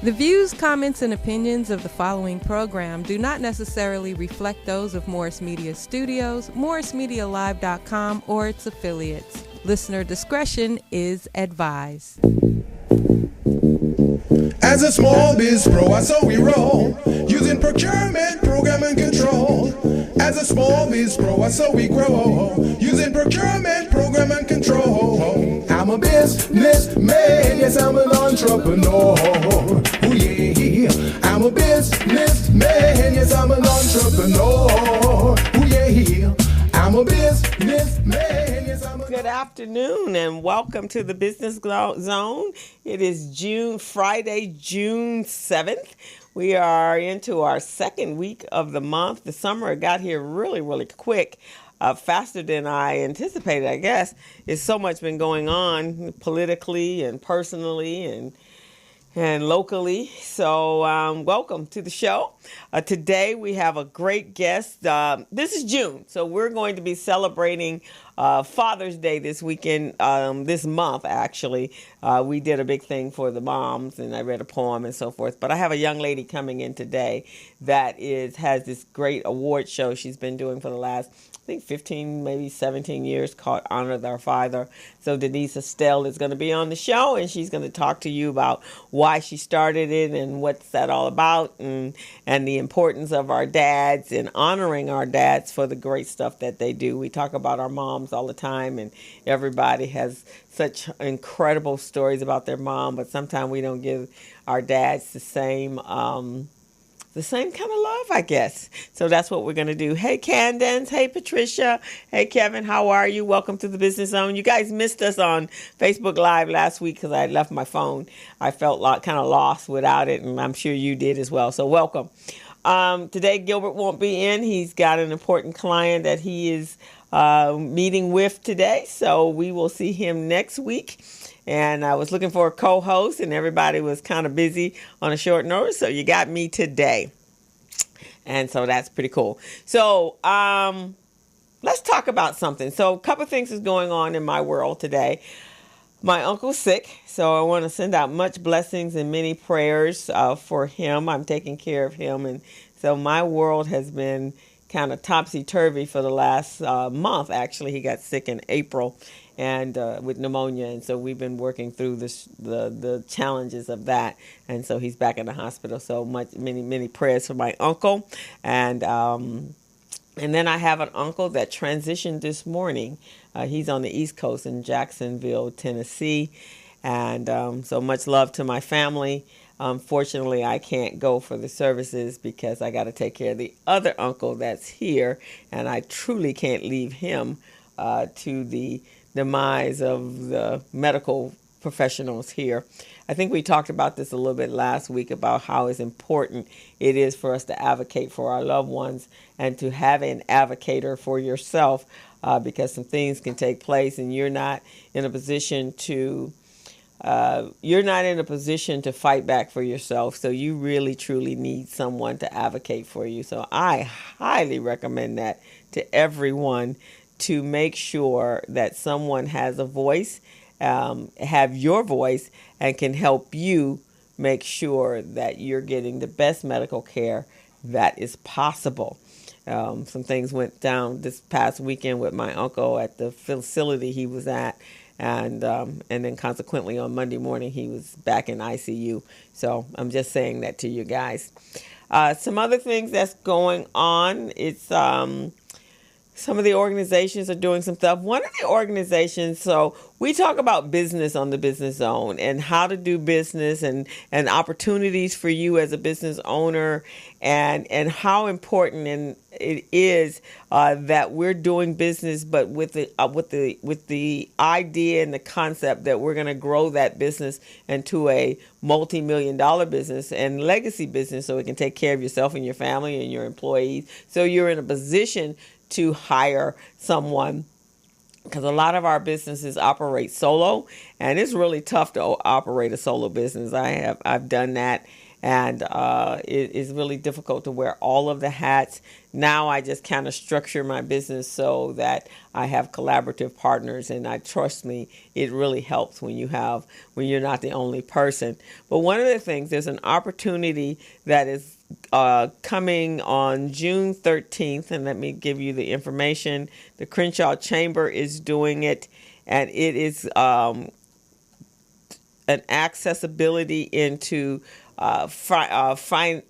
The views, comments, and opinions of the following program do not necessarily reflect those of Morris Media Studios, MorrisMediaLive.com, or its affiliates. Listener discretion is advised. As a small biz pro, I saw we roll, using procurement, program, and control. As a small biz pro, I saw we grow, using procurement, program, and control. I'm a businessman, yes, I'm an entrepreneur. Ooh, yeah. I'm a businessman, yes, I'm an entrepreneur. Ooh, yeah. I'm a businessman, yes, I'm a... Good afternoon and welcome to the Business Zone. It is Friday, June 7th. We are into our second week of the month. The summer got here really quick, faster than I anticipated, I guess. It's so much been going on politically and personally and locally. So welcome to the show. Today we have a great guest. This is June, so we're going to be celebrating Father's Day this weekend, this month actually. We did a big thing for the moms and I read a poem and so forth. But I have a young lady coming in today that has this great award show she's been doing for the last, I think 15, maybe 17 years, called Honor Our Father. So Denise Estelle is going to be on the show, and she's going to talk to you about why she started it and what's that all about, and the importance of our dads and honoring our dads for the great stuff that they do. We talk about our moms all the time, and everybody has such incredible stories about their mom, but sometimes we don't give our dads the same kind of love, I guess. So that's what we're going to do. Hey, Candence. Hey, Patricia. Hey, Kevin. How are you? Welcome to the Business Zone. You guys missed us on Facebook Live last week because I had left my phone. I felt kind of lost without it, and I'm sure you did as well. So welcome. Today, Gilbert won't be in. He's got an important client that he is meeting with today. So we will see him next week. And I was looking for a co-host, and everybody was kind of busy on a short notice. So you got me today. And so that's pretty cool. So let's talk about something. So a couple of things is going on in my world today. My uncle's sick, so I want to send out much blessings and many prayers for him. I'm taking care of him. And so my world has been kind of topsy-turvy for the last month. Actually, he got sick in April and with pneumonia, and so we've been working through the challenges of that, and so he's back in the hospital. So many prayers for my uncle, and then I have an uncle that transitioned this morning. He's on the East Coast in Jacksonville, Tennessee, and so much love to my family. Unfortunately, I can't go for the services because I got to take care of the other uncle that's here, and I truly can't leave him to the demise of the medical professionals here. I think we talked about this a little bit last week about how it's important it is for us to advocate for our loved ones and to have an advocator for yourself because some things can take place and you're not in a position to fight back for yourself. So you really, truly need someone to advocate for you. So I highly recommend that to everyone, to make sure that someone has a voice, have your voice, and can help you make sure that you're getting the best medical care that is possible. Some things went down this past weekend with my uncle at the facility he was at, and then consequently on Monday morning he was back in ICU. So I'm just saying that to you guys. Some other things that's going on, it's some of the organizations are doing some stuff. One of the organizations, so we talk about business on the Business Zone and how to do business and opportunities for you as a business owner and how important it is that we're doing business, but with the idea and the concept that we're going to grow that business into a multi-million-dollar business and legacy business so it can take care of yourself and your family and your employees. So you're in a position to hire someone, because a lot of our businesses operate solo, and it's really tough to operate a solo business. I've done that, and it is really difficult to wear all of the hats. Now I just kind of structure my business so that I have collaborative partners, and trust me, it really helps when you're not the only person. But one of the things, there's an opportunity that is coming on June 13th, and let me give you the information. The Crenshaw Chamber is doing it, and it is an accessibility into franchising.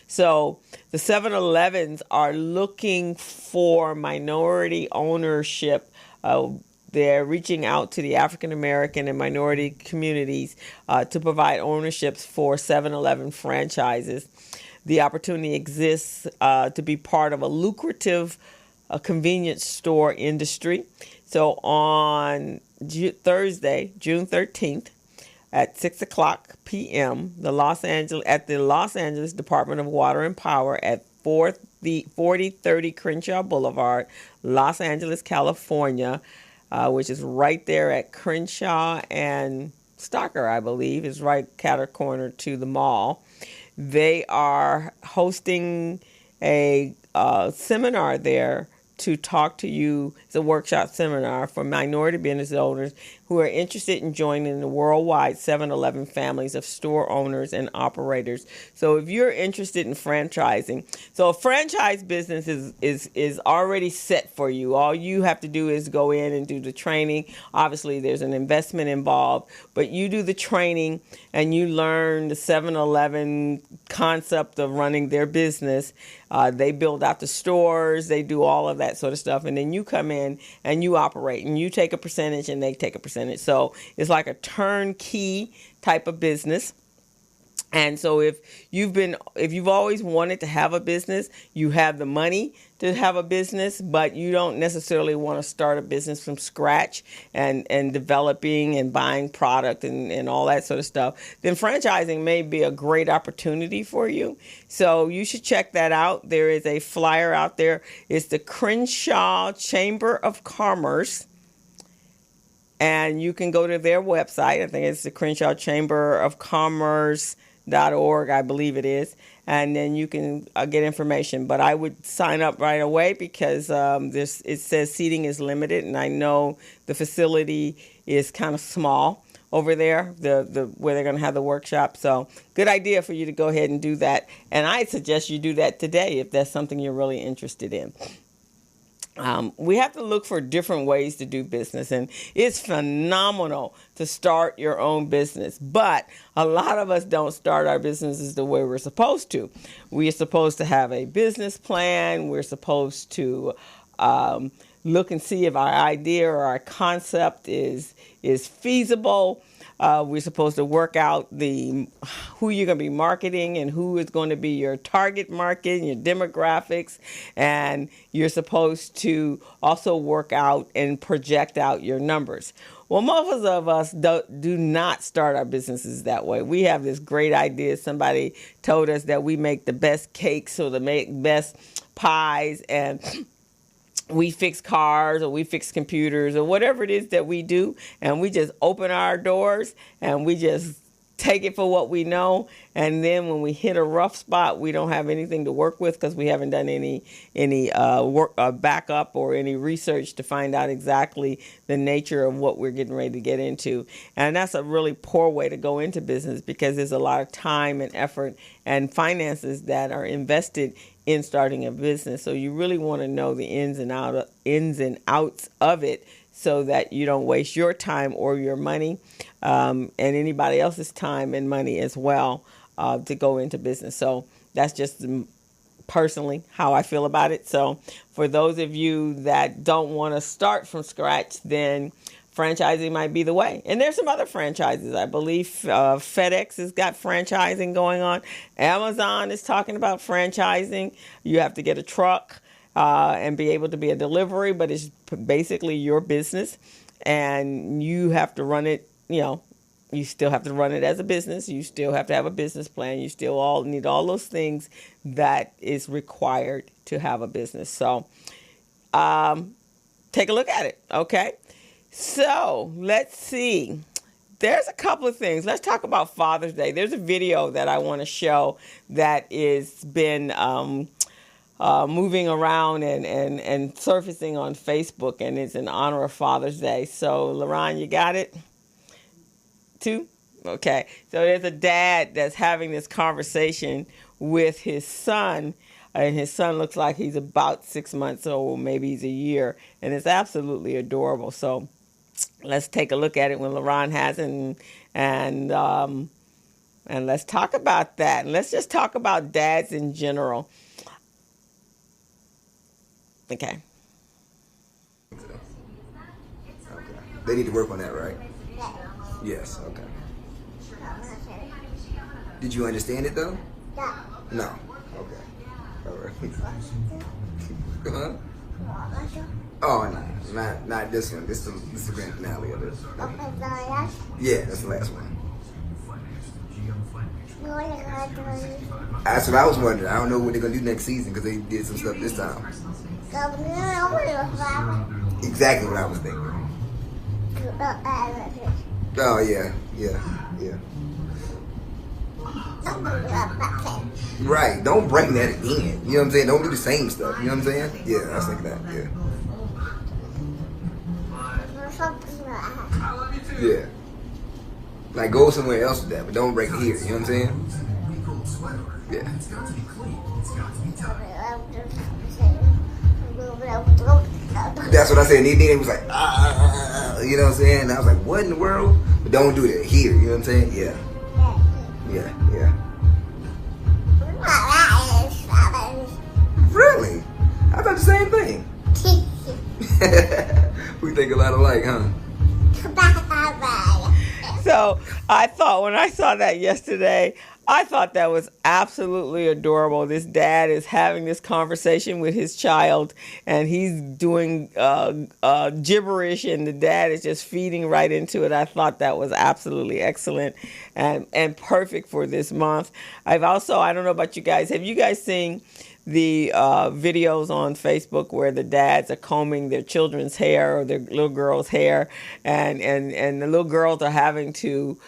So the 7-Elevens are looking for minority ownership. They're reaching out to the African American and minority communities to provide ownerships for 7-Eleven franchises. The opportunity exists to be part of a lucrative convenience store industry. So on Thursday, June 13th, at 6:00 p.m., the Los Angeles Department of Water and Power at 4030 Crenshaw Boulevard, Los Angeles, California, which is right there at Crenshaw and Stocker, I believe, is right corner to the mall. They are hosting a seminar there to talk to you. It's a workshop seminar for minority business owners who are interested in joining the worldwide 7-Eleven families of store owners and operators. So if you're interested in franchising, so a franchise business is already set for you. All you have to do is go in and do the training. Obviously, there's an investment involved, but you do the training and you learn the 7-Eleven concept of running their business. They build out the stores, they do all of that sort of stuff, and then you come in and you operate, and you take a percentage and they take a percentage. So it's like a turnkey type of business. And so if you've always wanted to have a business, you have the money to have a business, but you don't necessarily want to start a business from scratch and developing and buying product and all that sort of stuff, then franchising may be a great opportunity for you. So you should check that out. There is a flyer out there. It's the Crenshaw Chamber of Commerce. And you can go to their website. I think it's the Crenshaw Chamber of Commerce.org, I believe it is. And then you can get information. But I would sign up right away because it says seating is limited. And I know the facility is kind of small over there, the where they're going to have the workshop. So good idea for you to go ahead and do that. And I suggest you do that today if that's something you're really interested in. We have to look for different ways to do business, and it's phenomenal to start your own business. But a lot of us don't start our businesses the way we're supposed to. We are supposed to have a business plan. We're supposed to look and see if our idea or our concept is feasible. We're supposed to work out who you're going to be marketing and who is going to be your target market and your demographics. And you're supposed to also work out and project out your numbers. Well, most of us do not start our businesses that way. We have this great idea. Somebody told us that we make the best cakes or the best pies, and we fix cars or we fix computers or whatever it is that we do, and we just open our doors and we just take it for what we know. And then when we hit a rough spot, we don't have anything to work with because we haven't done any work backup or any research to find out exactly the nature of what we're getting ready to get into. And that's a really poor way to go into business because there's a lot of time and effort and finances that are invested in starting a business. So you really want to know the ins and outs of it so that you don't waste your time or your money and anybody else's time and money as well to go into business. So that's just personally how I feel about it. So for those of you that don't want to start from scratch, then franchising might be the way. And there's some other franchises. I believe FedEx has got franchising going on. Amazon is talking about franchising. You have to get a truck and be able to be a delivery, but it's basically your business. And you have to run it, you still have to run it as a business. You still have to have a business plan. You still all need all those things that is required to have a business. So take a look at it, okay? So let's see. there's a couple of things. Let's talk about Father's Day. There's a video that I want to show that is been moving around and surfacing on Facebook, and it's in honor of Father's Day. So, LaRon, you got it? 2? Okay. So there's a dad that's having this conversation with his son, and his son looks like he's about 6 months old, maybe he's a year, and it's absolutely adorable. So let's take a look at it when LaRon has it, and let's talk about that. And let's just talk about dads in general. Okay. They need to work on that, right? Yes, okay. Did you understand it though? No. Okay. All right. Huh? Oh no, not this one. This is the grand finale of this. Yeah, that's the last one. That's what I was wondering. I don't know what they're gonna do next season because they did some stuff this time. Exactly what I was thinking. Oh yeah. Right, don't bring that again. You know what I'm saying? Don't do the same stuff. You know what I'm saying? Yeah, I was thinking that. Yeah. Like go somewhere else with that, but don't bring it here. You know what I'm saying? Yeah. That's what I said. And then it was like, you know what I'm saying? And I was like, what in the world? But don't do that here. You know what I'm saying? Yeah. Really? I thought the same thing. We think a lot alike, huh? So I thought when I saw that yesterday, I thought that was absolutely adorable. This dad is having this conversation with his child, and he's doing gibberish, and the dad is just feeding right into it. I thought that was absolutely excellent and perfect for this month. I don't know about you guys, have you guys seen the videos on Facebook where the dads are combing their children's hair or their little girl's hair, and the little girls are having to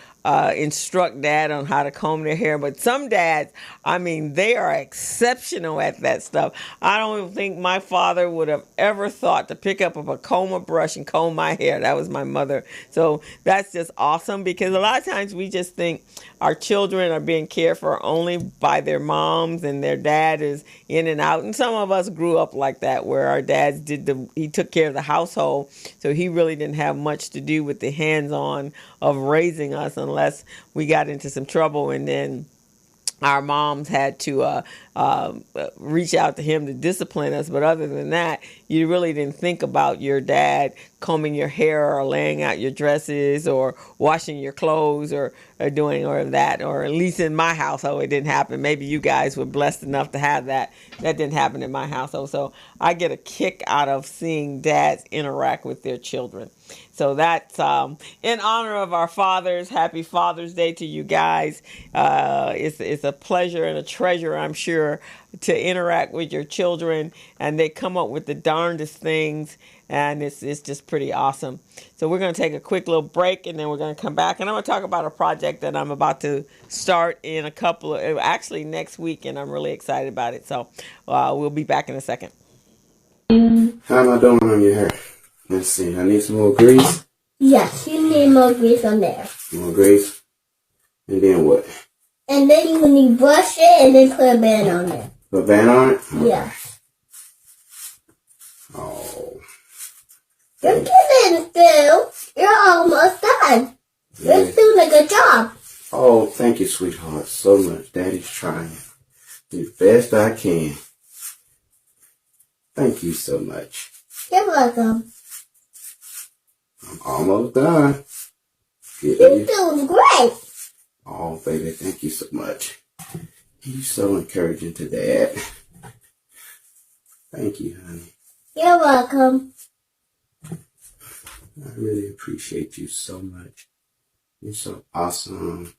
instruct dad on how to comb their hair? But some dads, I mean, they are exceptional at that stuff. I don't even think my father would have ever thought to pick up a comb or brush and comb my hair. That was my mother. So that's just awesome, because a lot of times we just think our children are being cared for only by their moms and their dad is in and out. And some of us grew up like that, where our dads he took care of the household. So he really didn't have much to do with the hands-on of raising us, unless we got into some trouble, and then our moms had to reach out to him to discipline us. But other than that, you really didn't think about your dad combing your hair or laying out your dresses or washing your clothes or doing or that, or at least in my household, it didn't happen. Maybe you guys were blessed enough to have that. That didn't happen in my household. So I get a kick out of seeing dads interact with their children. So that's in honor of our fathers. Happy Father's Day to you guys. It's a pleasure and a treasure, I'm sure, to interact with your children, and they come up with the darndest things, and it's just pretty awesome. So we're going to take a quick little break, and then we're going to come back, and I'm going to talk about a project that I'm about to start in actually next week, and I'm really excited about it. So we'll be back in a second. How am I doing on your hair? Let's see. I need some more grease. Yes, you need more grease on there. More grease. And then what? And then you need to brush it and then put a band on there. Put a band on it? Yeah. Oh. You're getting through. You're almost done. You're doing a good job. Oh, thank you, sweetheart, so much. Daddy's trying the best I can. Thank you so much. You're welcome. I'm almost done. You're doing great. Oh, baby, thank you so much. You're so encouraging to Dad. Thank you, honey. You're welcome. I really appreciate you so much. You're so awesome.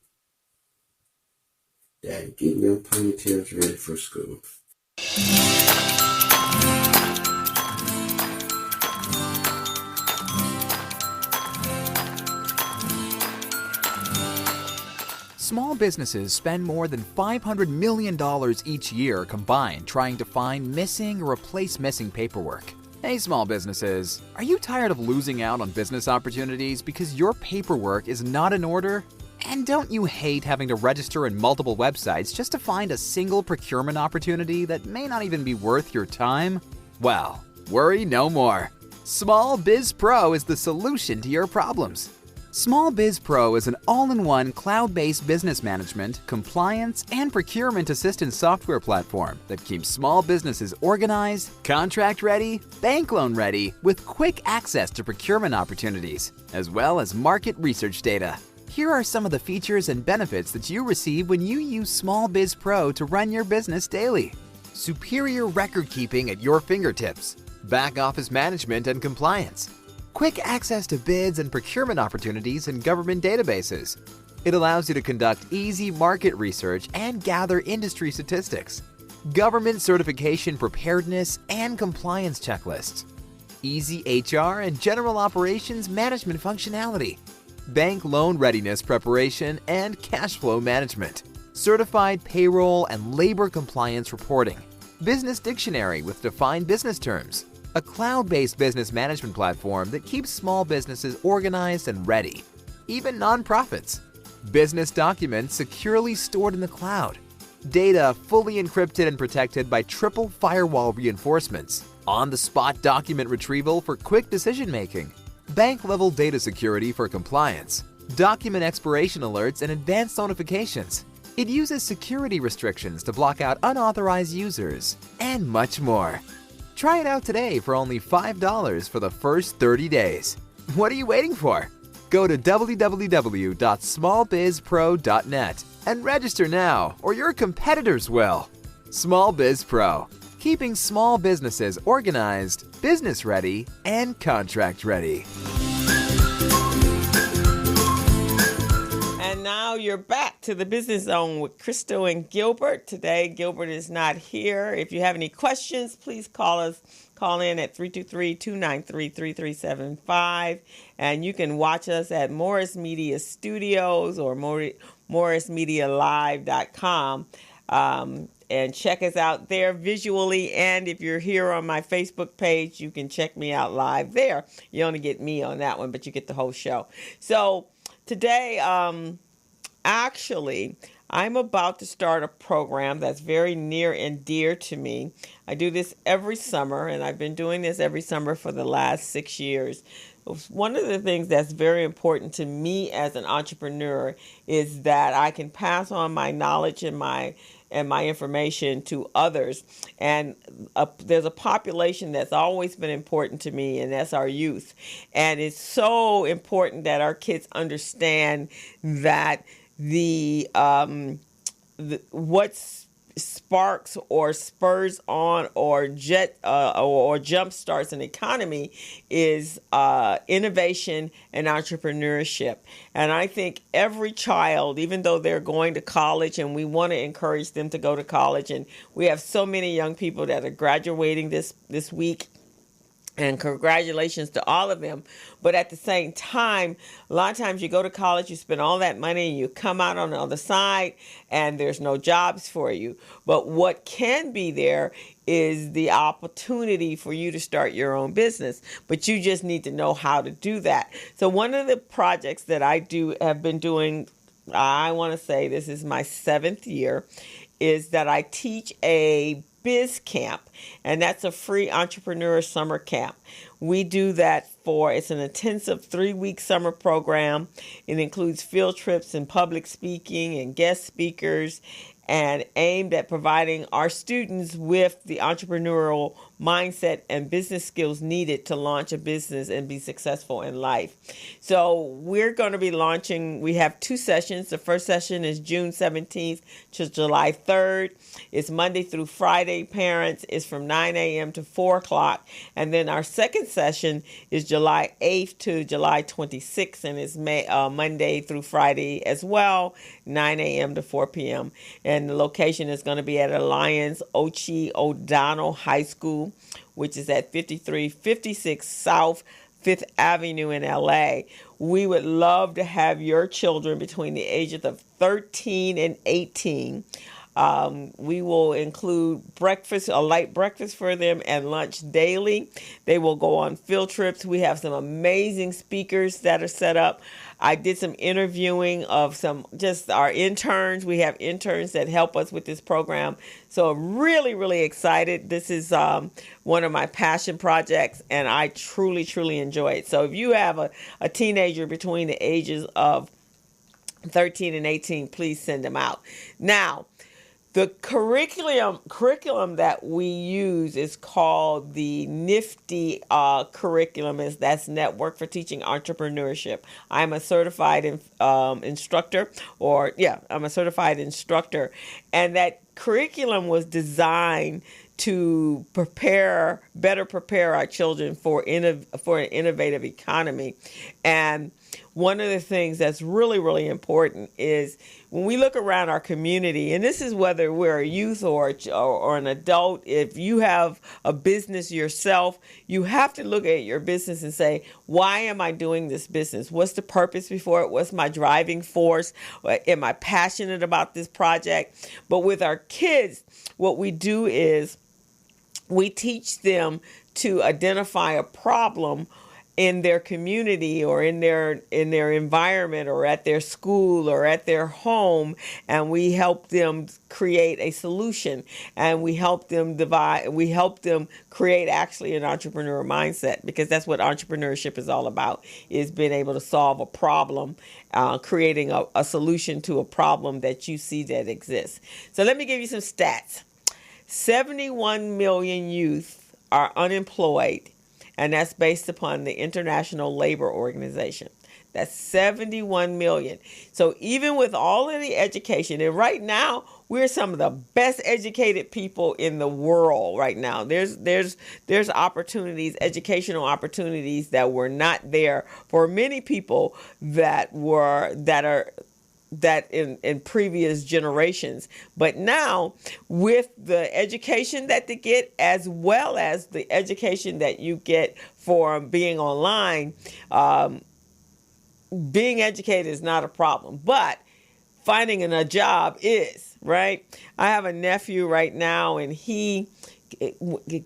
Dad, get your ponytails ready for school. Small businesses spend more than $500 million each year combined trying to find missing or replace missing paperwork. Hey small businesses, are you tired of losing out on business opportunities because your paperwork is not in order? And don't you hate having to register in multiple websites just to find a single procurement opportunity that may not even be worth your time? Well, worry no more. Small Biz Pro is the solution to your problems. Small Biz Pro is an all-in-one cloud-based business management, compliance, and procurement assistance software platform that keeps small businesses organized, contract-ready, bank loan-ready, with quick access to procurement opportunities, as well as market research data. Here are some of the features and benefits that you receive when you use Small Biz Pro to run your business daily. Superior record keeping at your fingertips, back office management and compliance, quick access to bids and procurement opportunities in government databases. It allows you to conduct easy market research and gather industry statistics, government certification preparedness and compliance checklists, easy HR and general operations management functionality, bank loan readiness preparation and cash flow management, certified payroll and labor compliance reporting, business dictionary with defined business terms, a cloud-based business management platform that keeps small businesses organized and ready, even nonprofits, business documents securely stored in the cloud, data fully encrypted and protected by triple firewall reinforcements, on-the-spot document retrieval for quick decision-making, bank-level data security for compliance, document expiration alerts and advanced notifications. It uses security restrictions to block out unauthorized users, and much more. Try it out today for only $5 for the first 30 days. What are you waiting for? Go to www.smallbizpro.net and register now, or your competitors will. Small Biz Pro, keeping small businesses organized, business ready, and contract ready. And now you're back to the Business Zone with Crystal and Gilbert. Today, Gilbert is not here. If you have any questions, please call in at 323-293-3375. And you can watch us at Morris Media Studios or morrismedialive.com. And check us out there visually. And if you're here on my Facebook page, you can check me out live there. You only get me on that one, but you get the whole show. So today, actually, I'm about to start a program that's very near and dear to me. I do this every summer, and I've been doing this every summer for the last 6 years. One of the things that's very important to me as an entrepreneur is that I can pass on my knowledge and my information to others. And there's a population that's always been important to me, and that's our youth. And it's so important that our kids understand that what sparks or spurs on or jump starts an economy is innovation and entrepreneurship. And I think every child, even though they're going to college, and we want to encourage them to go to college, and we have so many young people that are graduating this week, and congratulations to all of them. But at the same time, a lot of times you go to college, you spend all that money, and you come out on the other side, and there's no jobs for you. But what can be there is the opportunity for you to start your own business. But you just need to know how to do that. So one of the projects that I have been doing, I want to say this is my 7th year, is that I teach a Biz Camp, and that's a free entrepreneur summer camp. We do that it's an intensive 3-week summer program. It includes field trips and public speaking and guest speakers, and aimed at providing our students with the entrepreneurial mindset and business skills needed to launch a business and be successful in life. So we're going to be launching, we have 2 sessions. The first session is June 17th to July 3rd. It's Monday through Friday, parents. It's from 9 a.m. to 4 o'clock. And then our second session is July 8th to July 26th, and it's Monday through Friday as well, 9 a.m. to 4 p.m. And the location is going to be at Alliance Ochi O'Donnell High School, which is at 5356 South Fifth Avenue in LA. We would love to have your children between the ages of 13 and 18. We will include breakfast, a light breakfast for them, and lunch daily. They will go on field trips. We have some amazing speakers that are set up. I did some interviewing of just our interns. We have interns that help us with this program. So I'm really, really excited. This is one of my passion projects, and I truly, truly enjoy it. So if you have a teenager between the ages of 13 and 18, please send them out. Now, the curriculum that we use is called the NIFTY curriculum. That's Network for Teaching Entrepreneurship. I'm a certified instructor, I'm a certified instructor. And that curriculum was designed to better prepare our children for an innovative economy. And one of the things that's really, really important is when we look around our community, and this is whether we're a youth or an adult, if you have a business yourself, you have to look at your business and say, why am I doing this business? What's the purpose before it? What's my driving force? Am I passionate about this project? But with our kids, what we do is we teach them to identify a problem in their community or in their environment or at their school or at their home, and we help them create a solution, and we help them create actually an entrepreneur mindset, because that's what entrepreneurship is all about, is being able to solve a problem, creating a solution to a problem that you see that exists. So let me give you some stats. 71 million youth are unemployed, and that's based upon the International Labor Organization. That's 71 million. So even with all of the education, and right now we're some of the best educated people in the world right now. There's opportunities, educational opportunities that were not there for many people that in previous generations. But now, with the education that they get, as well as the education that you get for being online, being educated is not a problem. But finding a job is, right? I have a nephew right now, and he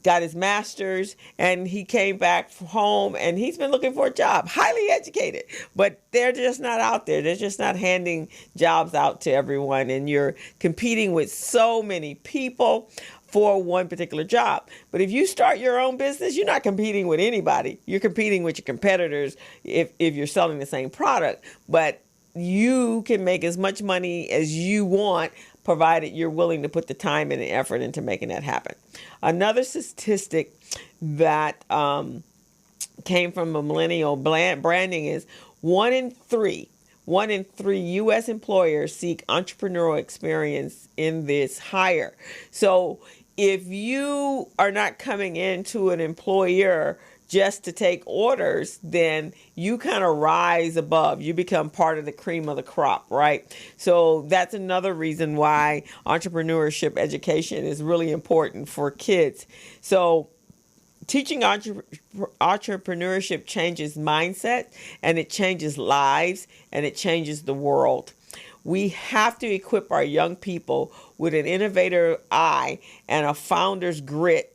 got his master's, and he came back home, and he's been looking for a job, highly educated, but they're just not out there. They're just not handing jobs out to everyone, and you're competing with so many people for one particular job. But if you start your own business, you're not competing with anybody. You're competing with your competitors if you're selling the same product, but you can make as much money as you want, provided you're willing to put the time and the effort into making that happen. Another statistic that came from a millennial branding is 1 in 3 U.S. employers seek entrepreneurial experience in this hire. So if you are not coming into an employer just to take orders, then you kind of rise above. You become part of the cream of the crop, right? So that's another reason why entrepreneurship education is really important for kids. So teaching entrepreneurship changes mindset, and it changes lives, and it changes the world. We have to equip our young people with an innovator eye and a founder's grit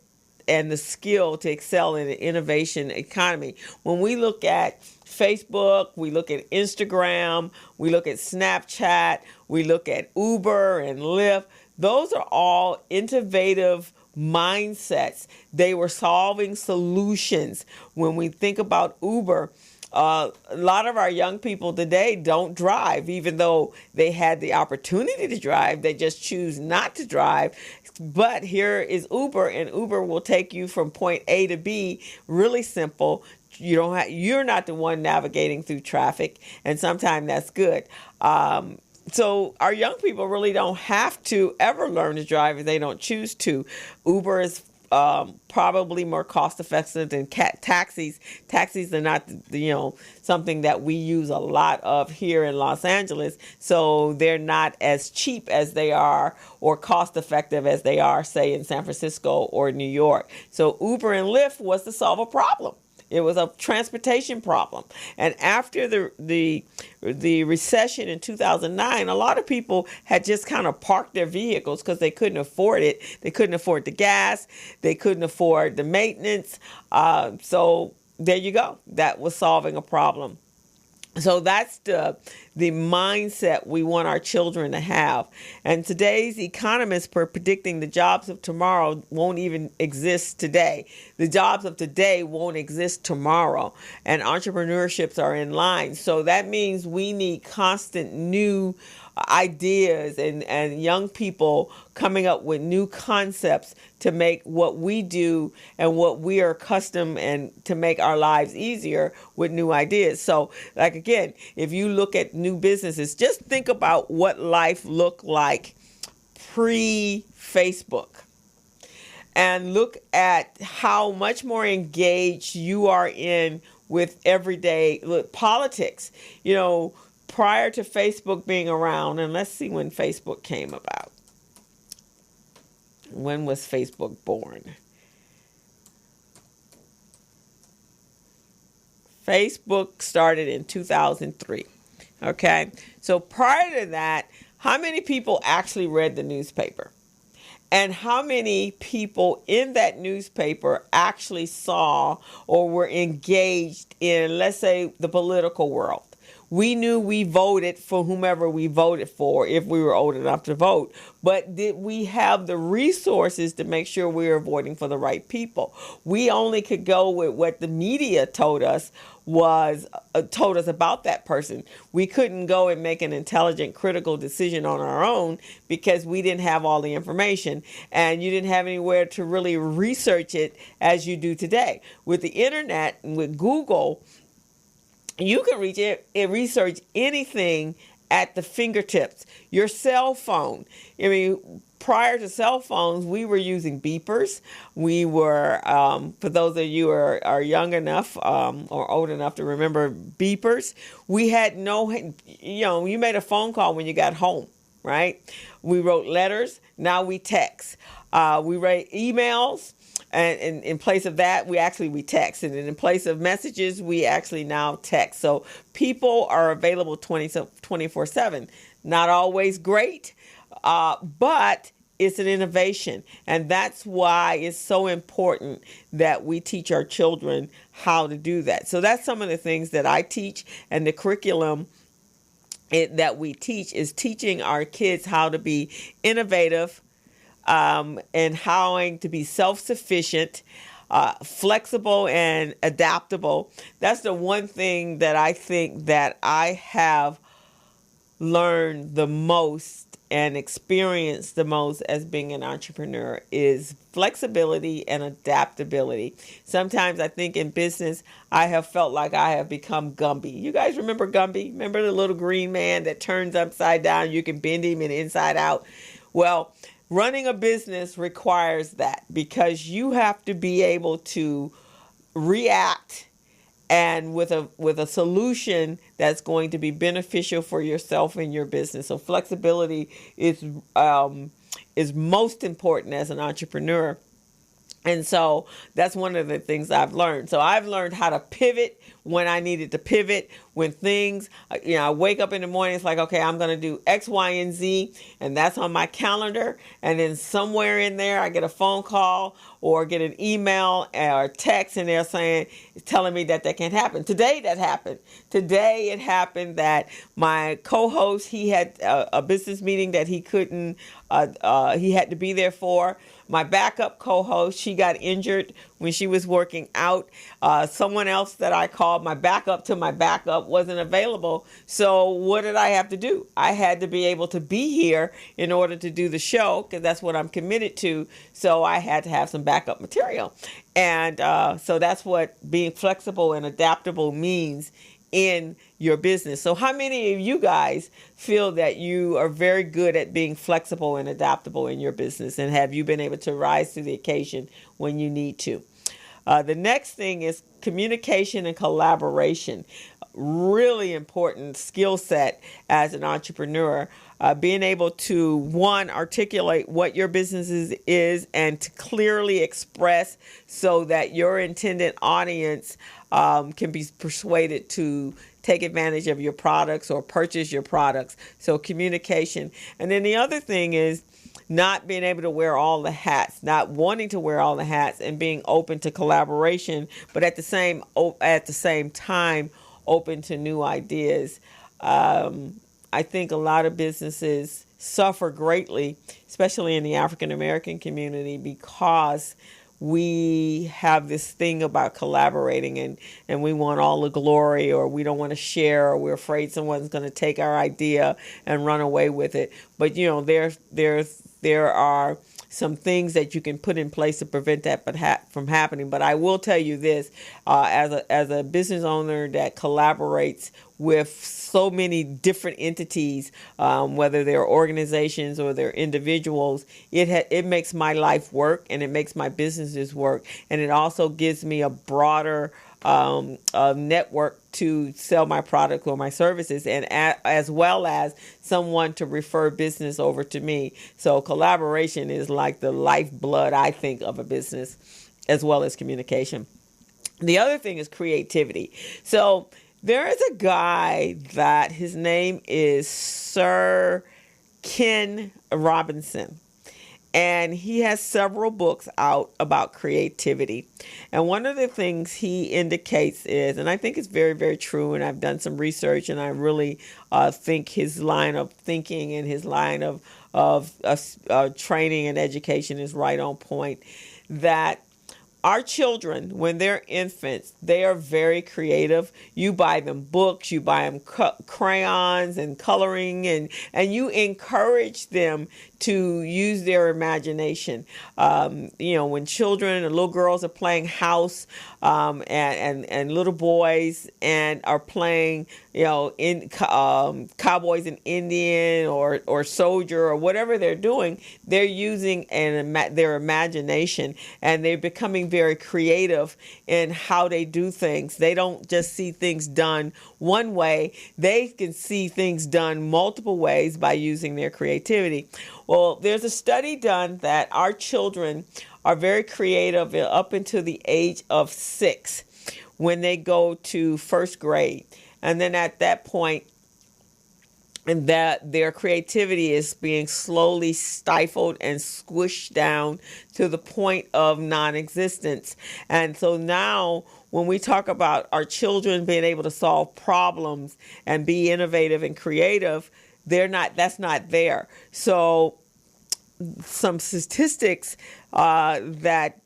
and the skill to excel in an innovation economy. When we look at Facebook, we look at Instagram, we look at Snapchat, we look at Uber and Lyft, those are all innovative mindsets. They were solving solutions. When we think about Uber, a lot of our young people today don't drive, even though they had the opportunity to drive. They just choose not to drive. But here is Uber, and Uber will take you from point A to B. Really simple. You're not the one navigating through traffic, and sometimes that's good. So our young people really don't have to ever learn to drive if they don't choose to. Uber is probably more cost effective than taxis. Taxis are not, something that we use a lot of here in Los Angeles. So they're not as cheap as they are or cost effective as they are, say, in San Francisco or New York. So Uber and Lyft was to solve a problem. It was a transportation problem. And after the recession in 2009, a lot of people had just kind of parked their vehicles because they couldn't afford it. They couldn't afford the gas. They couldn't afford the maintenance. So there you go. That was solving a problem. So that's the mindset we want our children to have. And today's economists are predicting the jobs of tomorrow won't even exist today. The jobs of today won't exist tomorrow. And entrepreneurships are in line. So that means we need constant new ideas and young people coming up with new concepts to make what we do and what we are accustomed and to make our lives easier with new ideas. So like, again, if you look at new businesses, just think about what life looked like pre-Facebook and look at how much more engaged you are in with everyday politics. You know, prior to Facebook being around, and let's see when Facebook came about. When was Facebook born? Facebook started in 2003. Okay, so prior to that, how many people actually read the newspaper? And how many people in that newspaper actually saw or were engaged in, let's say, the political world? We knew we voted for whomever we voted for if we were old enough to vote. But did we have the resources to make sure we were voting for the right people? We only could go with what the media told us about that person. We couldn't go and make an intelligent, critical decision on our own because we didn't have all the information and you didn't have anywhere to really research it as you do today. With the internet and with Google, you can research anything at the fingertips. Your cell phone. I mean, prior to cell phones, we were using beepers. We were, for those of you who are young enough or old enough to remember beepers, we had you made a phone call when you got home, right? We wrote letters. Now we text. We write emails. And in place of that, we text. And in place of messages, we actually now text. So people are available 24/7. Not always great, but it's an innovation. And that's why it's so important that we teach our children how to do that. So that's some of the things that I teach. And the curriculum that we teach is teaching our kids how to be innovative, and how to be self-sufficient, flexible, and adaptable. That's the one thing that I think that I have learned the most and experienced the most as being an entrepreneur is flexibility and adaptability. Sometimes I think in business, I have felt like I have become Gumby. You guys remember Gumby? Remember the little green man that turns upside down? You can bend him and inside out. Well, running a business requires that because you have to be able to react and with a solution that's going to be beneficial for yourself and your business. So flexibility is most important as an entrepreneur. And so that's one of the things I've learned. So I've learned how to pivot when I needed to pivot, when things, I wake up in the morning, it's like, okay, I'm going to do X, Y, and Z, and that's on my calendar. And then somewhere in there, I get a phone call or get an email or text, and they're telling me that can't happen. Today, that happened. Today, it happened that my co-host, he had a business meeting that he couldn't, he had to be there for. My backup co-host, she got injured when she was working out. Someone else that I called, my backup to my backup, wasn't available. So what did I have to do? I had to be able to be here in order to do the show because that's what I'm committed to. So I had to have some backup material. And so that's what being flexible and adaptable means in your business. So how many of you guys feel that you are very good at being flexible and adaptable in your business? And have you been able to rise to the occasion when you need to? The next thing is communication and collaboration. Really important skill set as an entrepreneur. Being able to, one, articulate what your business is and to clearly express so that your intended audience can be persuaded to take advantage of your products or purchase your products. So communication. And then the other thing is not being able to wear all the hats, not wanting to wear all the hats, and being open to collaboration, but at the same time open to new ideas. I think a lot of businesses suffer greatly, especially in the African American community, because we have this thing about collaborating and we want all the glory, or we don't want to share, or we're afraid someone's going to take our idea and run away with it. But there are some things that you can put in place to prevent that from happening. But I will tell you this, as a business owner that collaborates with so many different entities, whether they're organizations or they're individuals, it makes my life work, and it makes my businesses work, and it also gives me a broader network to sell my product or my services, and as well as someone to refer business over to me. So collaboration is like the lifeblood, I think, of a business, as well as communication. The other thing is creativity. So there is a guy that his name is Sir Ken Robinson. And he has several books out about creativity. And one of the things he indicates is, and I think it's very, very true, and I've done some research, and I really think his line of thinking and his line of training and education is right on point, that our children, when they're infants, they are very creative. You buy them books, you buy them crayons and coloring, and you encourage them to use their imagination. When children and little girls are playing house, and little boys and are playing, in cowboys and Indian or soldier or whatever they're doing, they're using their imagination, and they're becoming very creative in how they do things. They don't just see things done one way. They can see things done multiple ways by using their creativity. Well, there's a study done that our children are very creative up until the age of 6 when they go to first grade. And then at that point, and that their creativity is being slowly stifled and squished down to the point of non-existence. And so now when we talk about our children being able to solve problems and be innovative and creative, that's not there. So some statistics that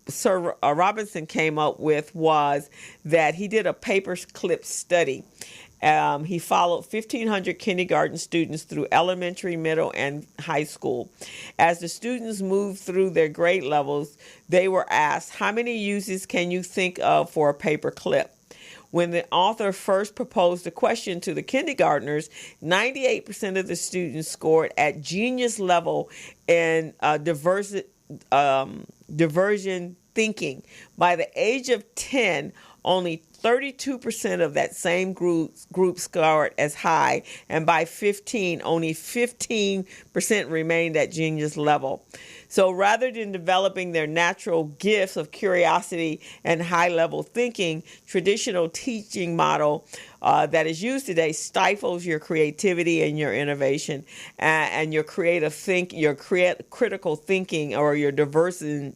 Sir Robinson came up with was that he did a paperclip study. He followed 1,500 kindergarten students through elementary, middle, and high school. As the students moved through their grade levels, they were asked, how many uses can you think of for a paperclip? When the author first proposed the question to the kindergartners, 98% of the students scored at genius level in diversion thinking. By the age of 10, only 32% of that same group scored as high, and by 15, only 15% remained at genius level. So rather than developing their natural gifts of curiosity and high-level thinking, traditional teaching model that is used today stifles your creativity and your innovation and your critical thinking, or your divergent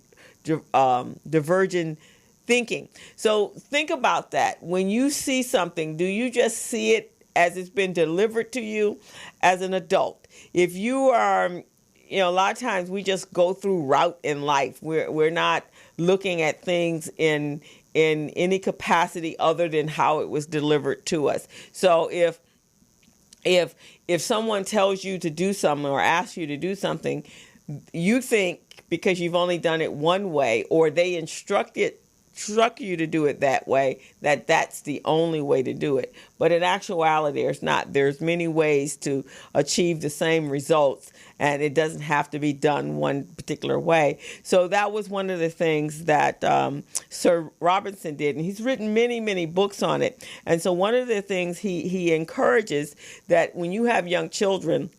thinking. So think about that. When you see something, do you just see it as it's been delivered to you as an adult? If you are, a lot of times we just go through route in life. We're not looking at things in any capacity other than how it was delivered to us. So if someone tells you to do something or asks you to do something, you think because you've only done it one way, or they instruct you to do it that way, that's the only way to do it. But in actuality, there's not. There's many ways to achieve the same results, and it doesn't have to be done one particular way. So that was one of the things that Sir Robinson did, and he's written many, many books on it. And so one of the things he encourages, that when you have young children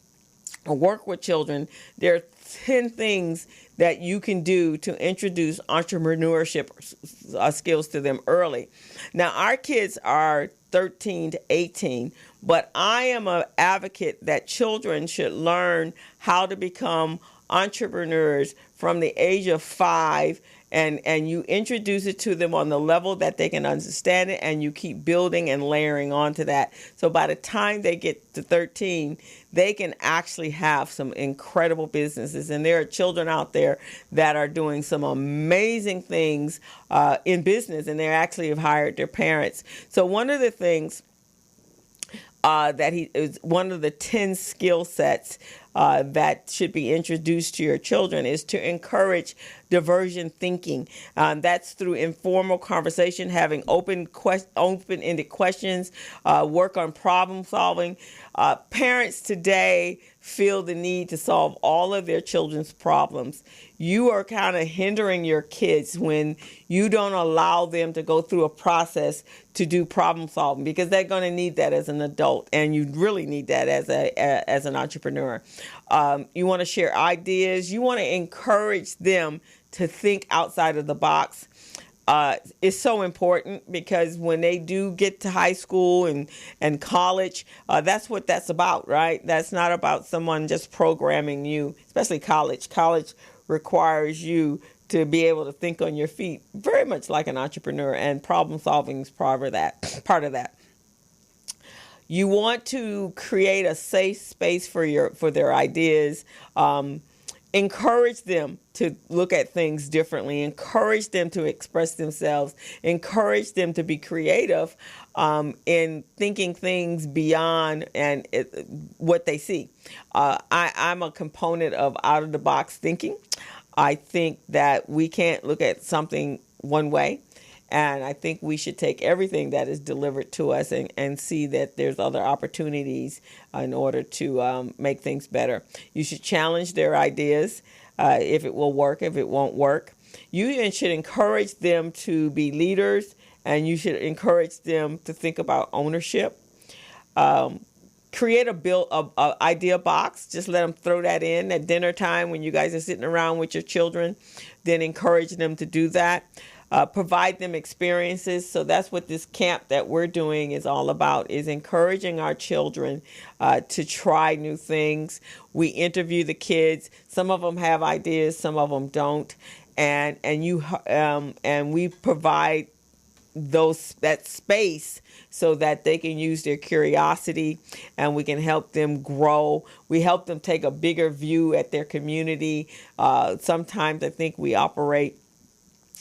or work with children, there are 10 things that you can do to introduce entrepreneurship skills to them early. Now, our kids are 13 to 18, but I am an advocate that children should learn how to become entrepreneurs from the age of 5, and you introduce it to them on the level that they can understand it, and you keep building and layering onto that. So by the time they get to 13, they can actually have some incredible businesses. And there are children out there that are doing some amazing things in business, and they actually have hired their parents. So one of the things that he is one of the 10 skill sets that should be introduced to your children is to encourage diversion thinking. That's through informal conversation, having open-ended questions, work on problem solving. Parents today feel the need to solve all of their children's problems. You are kind of hindering your kids when you don't allow them to go through a process to do problem solving, because they're going to need that as an adult, and you really need that as an entrepreneur. You want to share ideas. You want to encourage them to think outside of the box. It's so important, because when they do get to high school and college, that's what that's about, right? That's not about someone just programming you, especially college. College requires you to be able to think on your feet, very much like an entrepreneur, and problem solving is part of that. You want to create a safe space for their ideas. Encourage them to look at things differently. Encourage them to express themselves. Encourage them to be creative in thinking things beyond what they see. I'm a component of out-of-the-box thinking. I think that we can't look at something one way. And I think we should take everything that is delivered to us and see that there's other opportunities in order to make things better. You should challenge their ideas, if it will work, if it won't work. You should encourage them to be leaders, and you should encourage them to think about ownership. Create a idea box. Just let them throw that in at dinner time when you guys are sitting around with your children. Then encourage them to do that. Provide them experiences. So that's what this camp that we're doing is all about, is encouraging our children to try new things. We interview the kids. Some of them have ideas, some of them don't, and we provide that space so that they can use their curiosity, and we can help them grow. We help them take a bigger view at their community. Sometimes I think we operate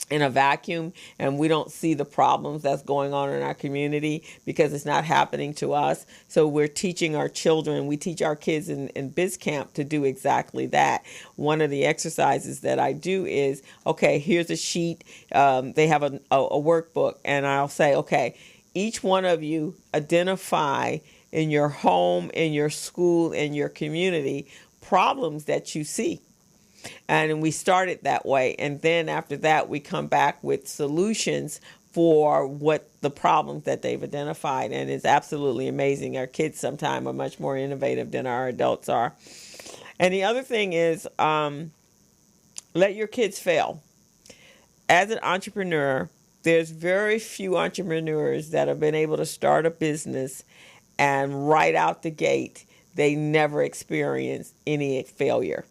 in a vacuum, and we don't see the problems that's going on in our community because it's not happening to us. So we're teaching our children, we teach our kids in Biz Camp to do exactly that. One of the exercises that I do is, okay, here's a sheet. They have a workbook, and I'll say, okay, each one of you identify in your home, in your school, in your community, problems that you see. And we started that way. And then after that, we come back with solutions for what the problems that they've identified. And it's absolutely amazing. Our kids sometimes are much more innovative than our adults are. And the other thing is, let your kids fail. As an entrepreneur, there's very few entrepreneurs that have been able to start a business and right out the gate, they never experience any failure.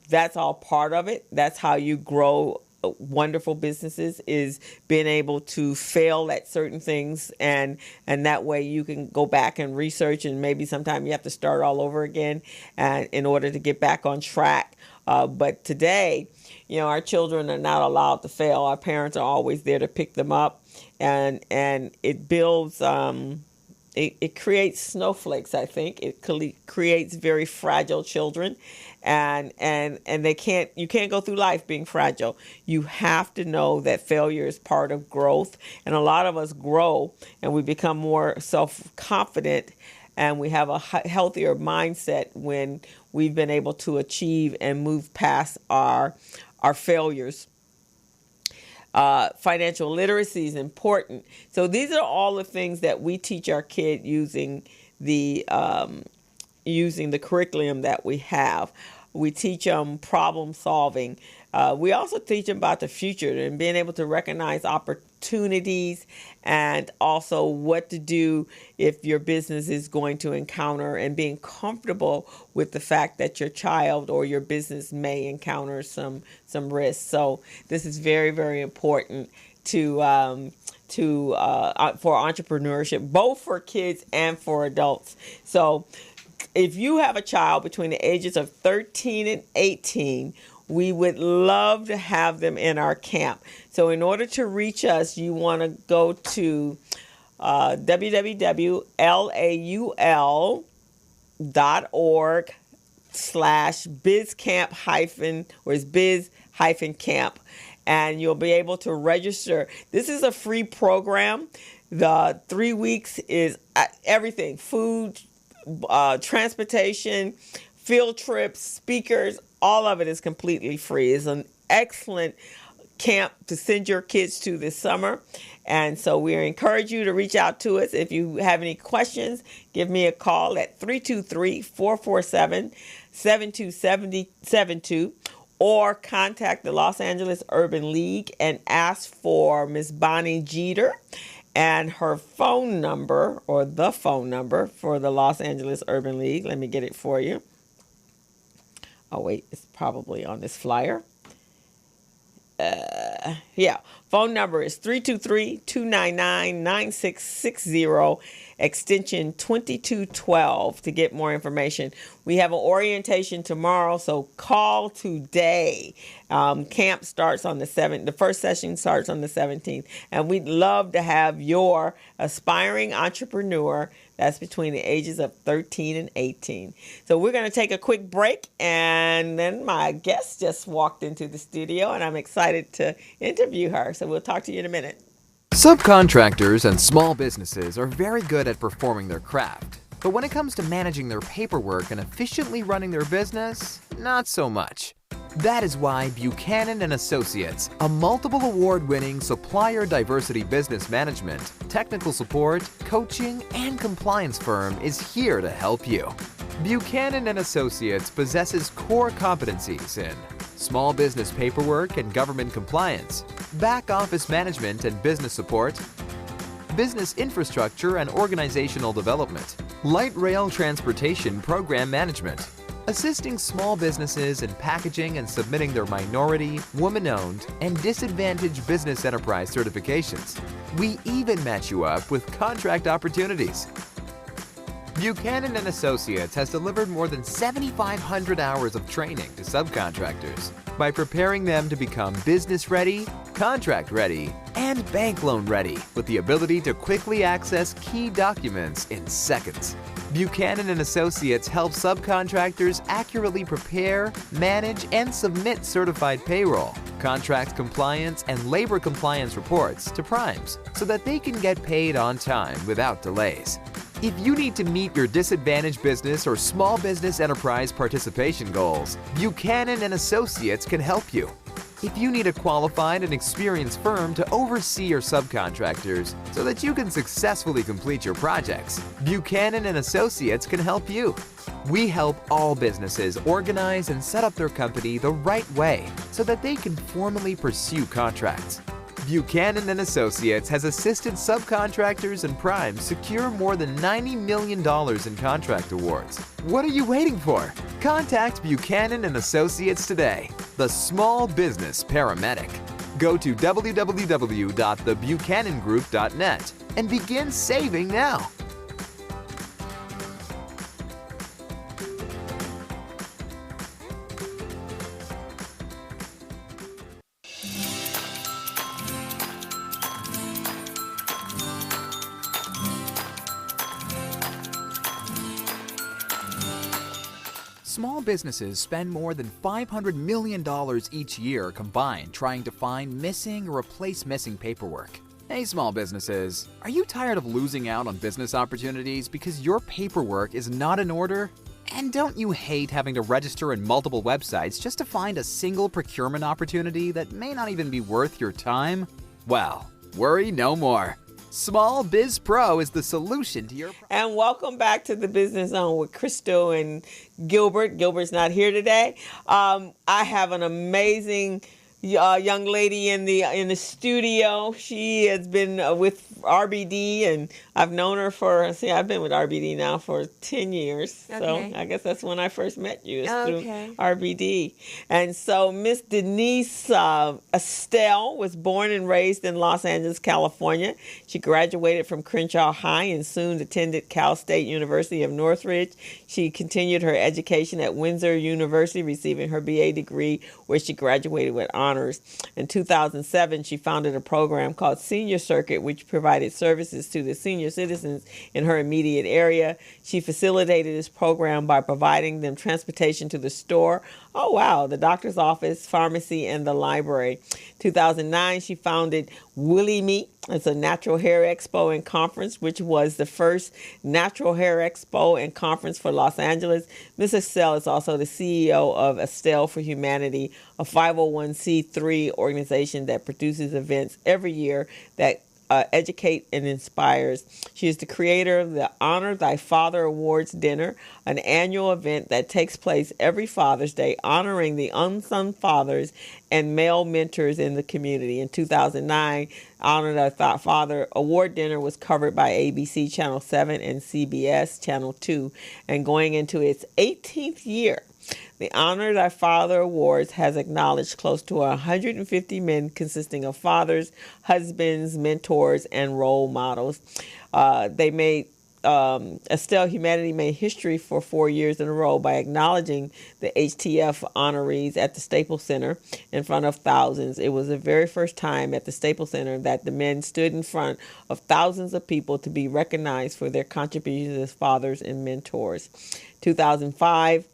That's all part of it. That's how you grow wonderful businesses, is being able to fail at certain things, and that way you can go back and research, and maybe sometime you have to start all over again in order to get back on track. But today, our children are not allowed to fail. Our parents are always there to pick them up, and it builds it creates snowflakes, I think. It creates very fragile children, and you can't go through life being fragile. You have to know that failure is part of growth, and a lot of us grow and we become more self-confident, and we have a healthier mindset when we've been able to achieve and move past our failures. Financial literacy is important. So these are all the things that we teach our kid using the curriculum that we have. We teach them problem solving. We also teach them about the future and being able to recognize opportunities and also what to do if your business is going to encounter, and being comfortable with the fact that your child or your business may encounter some risks. So this is very, very important for entrepreneurship, both for kids and for adults. So if you have a child between the ages of 13 and 18, we would love to have them in our camp. So in order to reach us, you want to go to www.laul.org/bizcamp- or it's biz-camp, and you'll be able to register. This is a free program. The 3 weeks is everything: food, transportation, field trips, speakers. All of it is completely free. It's an excellent camp to send your kids to this summer. And so we encourage you to reach out to us. If you have any questions, give me a call at 323-447-7272, or contact the Los Angeles Urban League and ask for Miss Bonnie Jeter. And her phone number, or the phone number for the Los Angeles Urban League, let me get it for you. Oh, wait, it's probably on this flyer. Phone number is 323-299-9660, extension 2212 to get more information. We have an orientation tomorrow, so call today. Camp starts on the 7th. The first session starts on the 17th, and we'd love to have your aspiring entrepreneur that's between the ages of 13 and 18. So we're going to take a quick break, and then my guest just walked into the studio, and I'm excited to interview her. So we'll talk to you in a minute. Subcontractors and small businesses are very good at performing their craft. But when it comes to managing their paperwork and efficiently running their business, not so much. That is why Buchanan & Associates, a multiple award-winning supplier diversity business management, technical support, coaching, and compliance firm is here to help you. Buchanan & Associates possesses core competencies in small business paperwork and government compliance, back office management and business support, business infrastructure and organizational development, light rail transportation program management, assisting small businesses in packaging and submitting their minority, woman-owned, and disadvantaged business enterprise certifications. We even match you up with contract opportunities. Buchanan & Associates has delivered more than 7,500 hours of training to subcontractors by preparing them to become business-ready, contract-ready, and bank loan-ready with the ability to quickly access key documents in seconds. Buchanan & Associates helps subcontractors accurately prepare, manage, and submit certified payroll, contract compliance, and labor compliance reports to primes so that they can get paid on time without delays. If you need to meet your disadvantaged business or small business enterprise participation goals, Buchanan & Associates can help you. If you need a qualified and experienced firm to oversee your subcontractors so that you can successfully complete your projects, Buchanan & Associates can help you. We help all businesses organize and set up their company the right way so that they can formally pursue contracts. Buchanan & Associates has assisted subcontractors and primes secure more than $90 million in contract awards. What are you waiting for? Contact Buchanan & Associates today, the small business paramedic. Go to www.thebuchanangroup.net and begin saving now. Small businesses spend more than $500 million each year combined trying to find missing or replace missing paperwork. Hey small businesses, are you tired of losing out on business opportunities because your paperwork is not in order? And don't you hate having to register in multiple websites just to find a single procurement opportunity that may not even be worth your time? Well, worry no more. Small Biz Pro is the solution to your And welcome back to the Business Zone with Crystal and Gilbert. Gilbert's not here today. I have an amazing young lady in the studio. She has been with RBD, and I've known her I've been with RBD now for 10 years. Okay. So I guess that's when I first met you, is Okay. through RBD. And so Miss Denise Estelle was born and raised in Los Angeles, California. She graduated from Crenshaw High and soon attended Cal State University of Northridge. She continued her education at Windsor University, receiving her BA degree, where she graduated with honors. In 2007, she founded a program called Senior Circuit, which provided services to the senior citizens in her immediate area. She facilitated this program by providing them transportation to the store, the doctor's office, pharmacy, and the library. 2009, she founded Willie Meat. It's a natural hair expo and conference, which was the first natural hair expo and conference for Los Angeles. Ms. Estelle is also the CEO of Estelle for Humanity, a 501c3 organization that produces events every year that educate and inspires. She is the creator of the Honor Thy Father Awards Dinner, an annual event that takes place every Father's Day, honoring the unsung fathers and male mentors in the community. In 2009, Honor Thy Father Award Dinner was covered by ABC Channel 7 and CBS Channel 2, and going into its 18th year, the Honor Thy Father Awards has acknowledged close to 150 men consisting of fathers, husbands, mentors, and role models. Estelle Humanity made history for 4 years in a row by acknowledging the HTF honorees at the Staples Center in front of thousands. It was the very first time at the Staples Center that the men stood in front of thousands of people to be recognized for their contributions as fathers and mentors. 2005,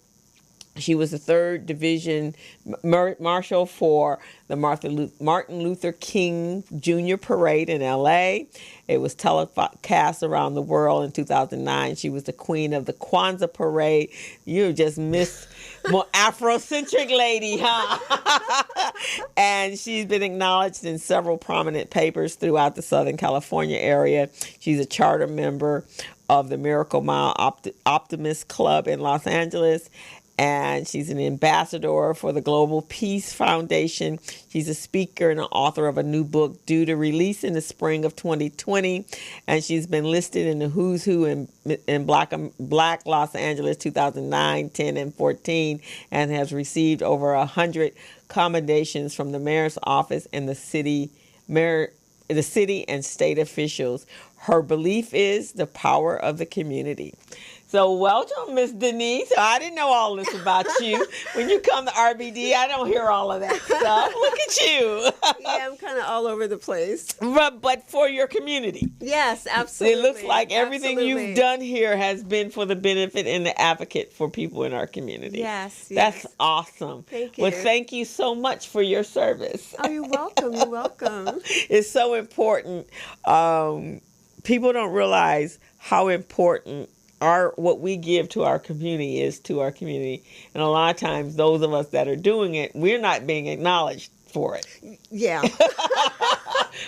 she was the 3rd Division Marshal for the Martin Luther King Jr. Parade in L.A. It was telecast around the world in 2009. She was the queen of the Kwanzaa Parade. You just missed more Afrocentric lady, huh? And she's been acknowledged in several prominent papers throughout the Southern California area. She's a charter member of the Miracle Mile Optimist Club in Los Angeles. And she's an ambassador for the Global Peace Foundation. She's a speaker and an author of a new book due to release in the spring of 2020. And she's been listed in the Who's Who in Black Los Angeles 2009, 10, and 14, and has received over 100 commendations from the mayor's office and the city and state officials. Her belief is the power of the community. So welcome, Miss Denise. I didn't know all this about you. When you come to RBD, I don't hear all of that stuff. Look at you. Yeah, I'm kind of all over the place. But for your community. Yes, absolutely. It looks like everything you've done here has been for the benefit and the advocate for people in our community. Yes. That's awesome. Thank you. Well, thank you so much for your service. Oh, you're welcome. You're welcome. It's so important. People don't realize how important what we give to our community is to our community. And a lot of times, those of us that are doing it, we're not being acknowledged for it. Yeah.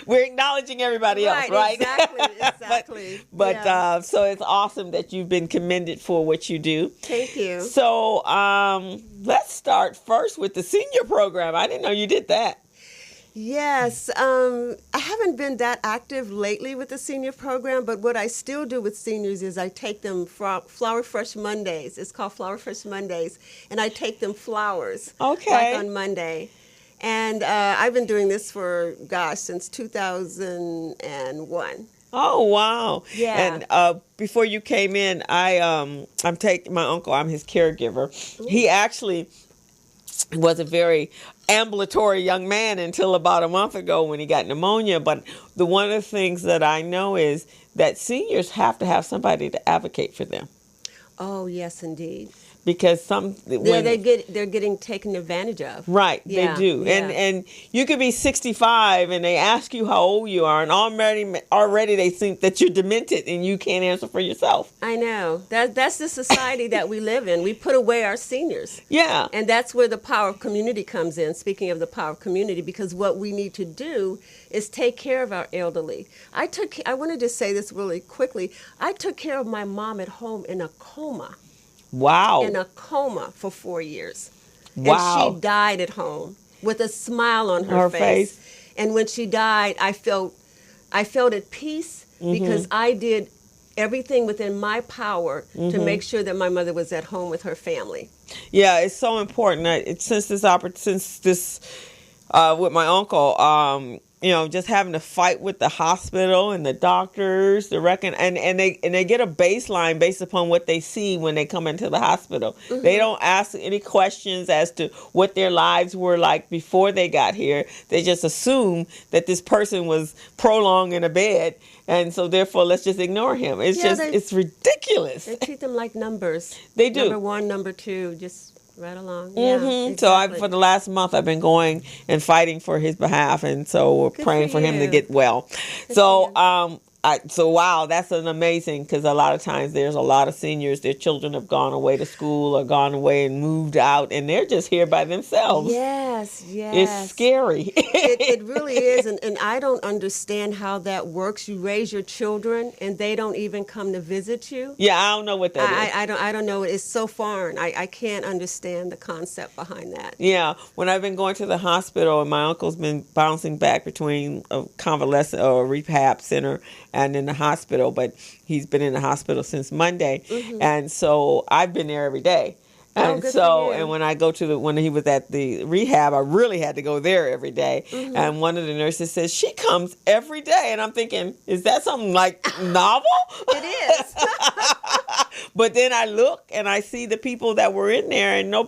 We're acknowledging everybody else, right? Exactly. So it's awesome that you've been commended for what you do. Thank you. So let's start first with the senior program. I didn't know you did that. Yes, I haven't been that active lately with the senior program, but what I still do with seniors is I take them Flower Fresh Mondays. It's called Flower Fresh Mondays, and I take them flowers. Okay. Like on Monday. And I've been doing this since 2001. Oh, wow. Yeah. And before you came in, I'm taking my uncle, I'm his caregiver. Ooh. He actually was a very ambulatory young man until about a month ago when he got pneumonia. But one of the things that I know is that seniors have to have somebody to advocate for them. Oh, yes, indeed. because they're getting taken advantage of. Right, Yeah, they do. yeah. And you could be 65 and they ask you how old you are, and already they think that you're demented and you can't answer for yourself. I know. That's the society that we live in. We put away our seniors. Yeah. And that's where the power of community comes in, speaking of the power of community, because what we need to do is take care of our elderly. I wanted to say this really quickly. I took care of my mom at home in a coma. Wow. In a coma for 4 years. Wow. And she died at home with a smile on her face. And when she died, I felt at peace because I did everything within my power to make sure that my mother was at home with her family. Yeah, it's so important. Since this with my uncle, just having to fight with the hospital and the doctors, and they get a baseline based upon what they see when they come into the hospital. They don't ask any questions as to what their lives were like before they got here. They just assume that this person was prolonged in a bed, and so therefore let's just ignore him. It's ridiculous. They treat them like numbers. They do. Number 1, number 2, just right along. Yeah, exactly. So for the last month, I've been going and fighting for his behalf, and so we're praying for him to get well. So wow, that's an amazing, because a lot of times there's a lot of seniors, their children have gone away to school or gone away and moved out, and they're just here by themselves. Yes. It's scary. It really is, and I don't understand how that works. You raise your children, and they don't even come to visit you. Yeah, I don't know what that is. I don't know. It's so foreign. I can't understand the concept behind that. Yeah, when I've been going to the hospital, and my uncle's been bouncing back between a convalescent or a rehab center and in the hospital, but he's been in the hospital since Monday, and so I've been there every day. And and when I go when he was at the rehab, I really had to go there every day. And one of the nurses says, she comes every day. And I'm thinking, is that something like novel? It is. But then I look and I see the people that were in there, and no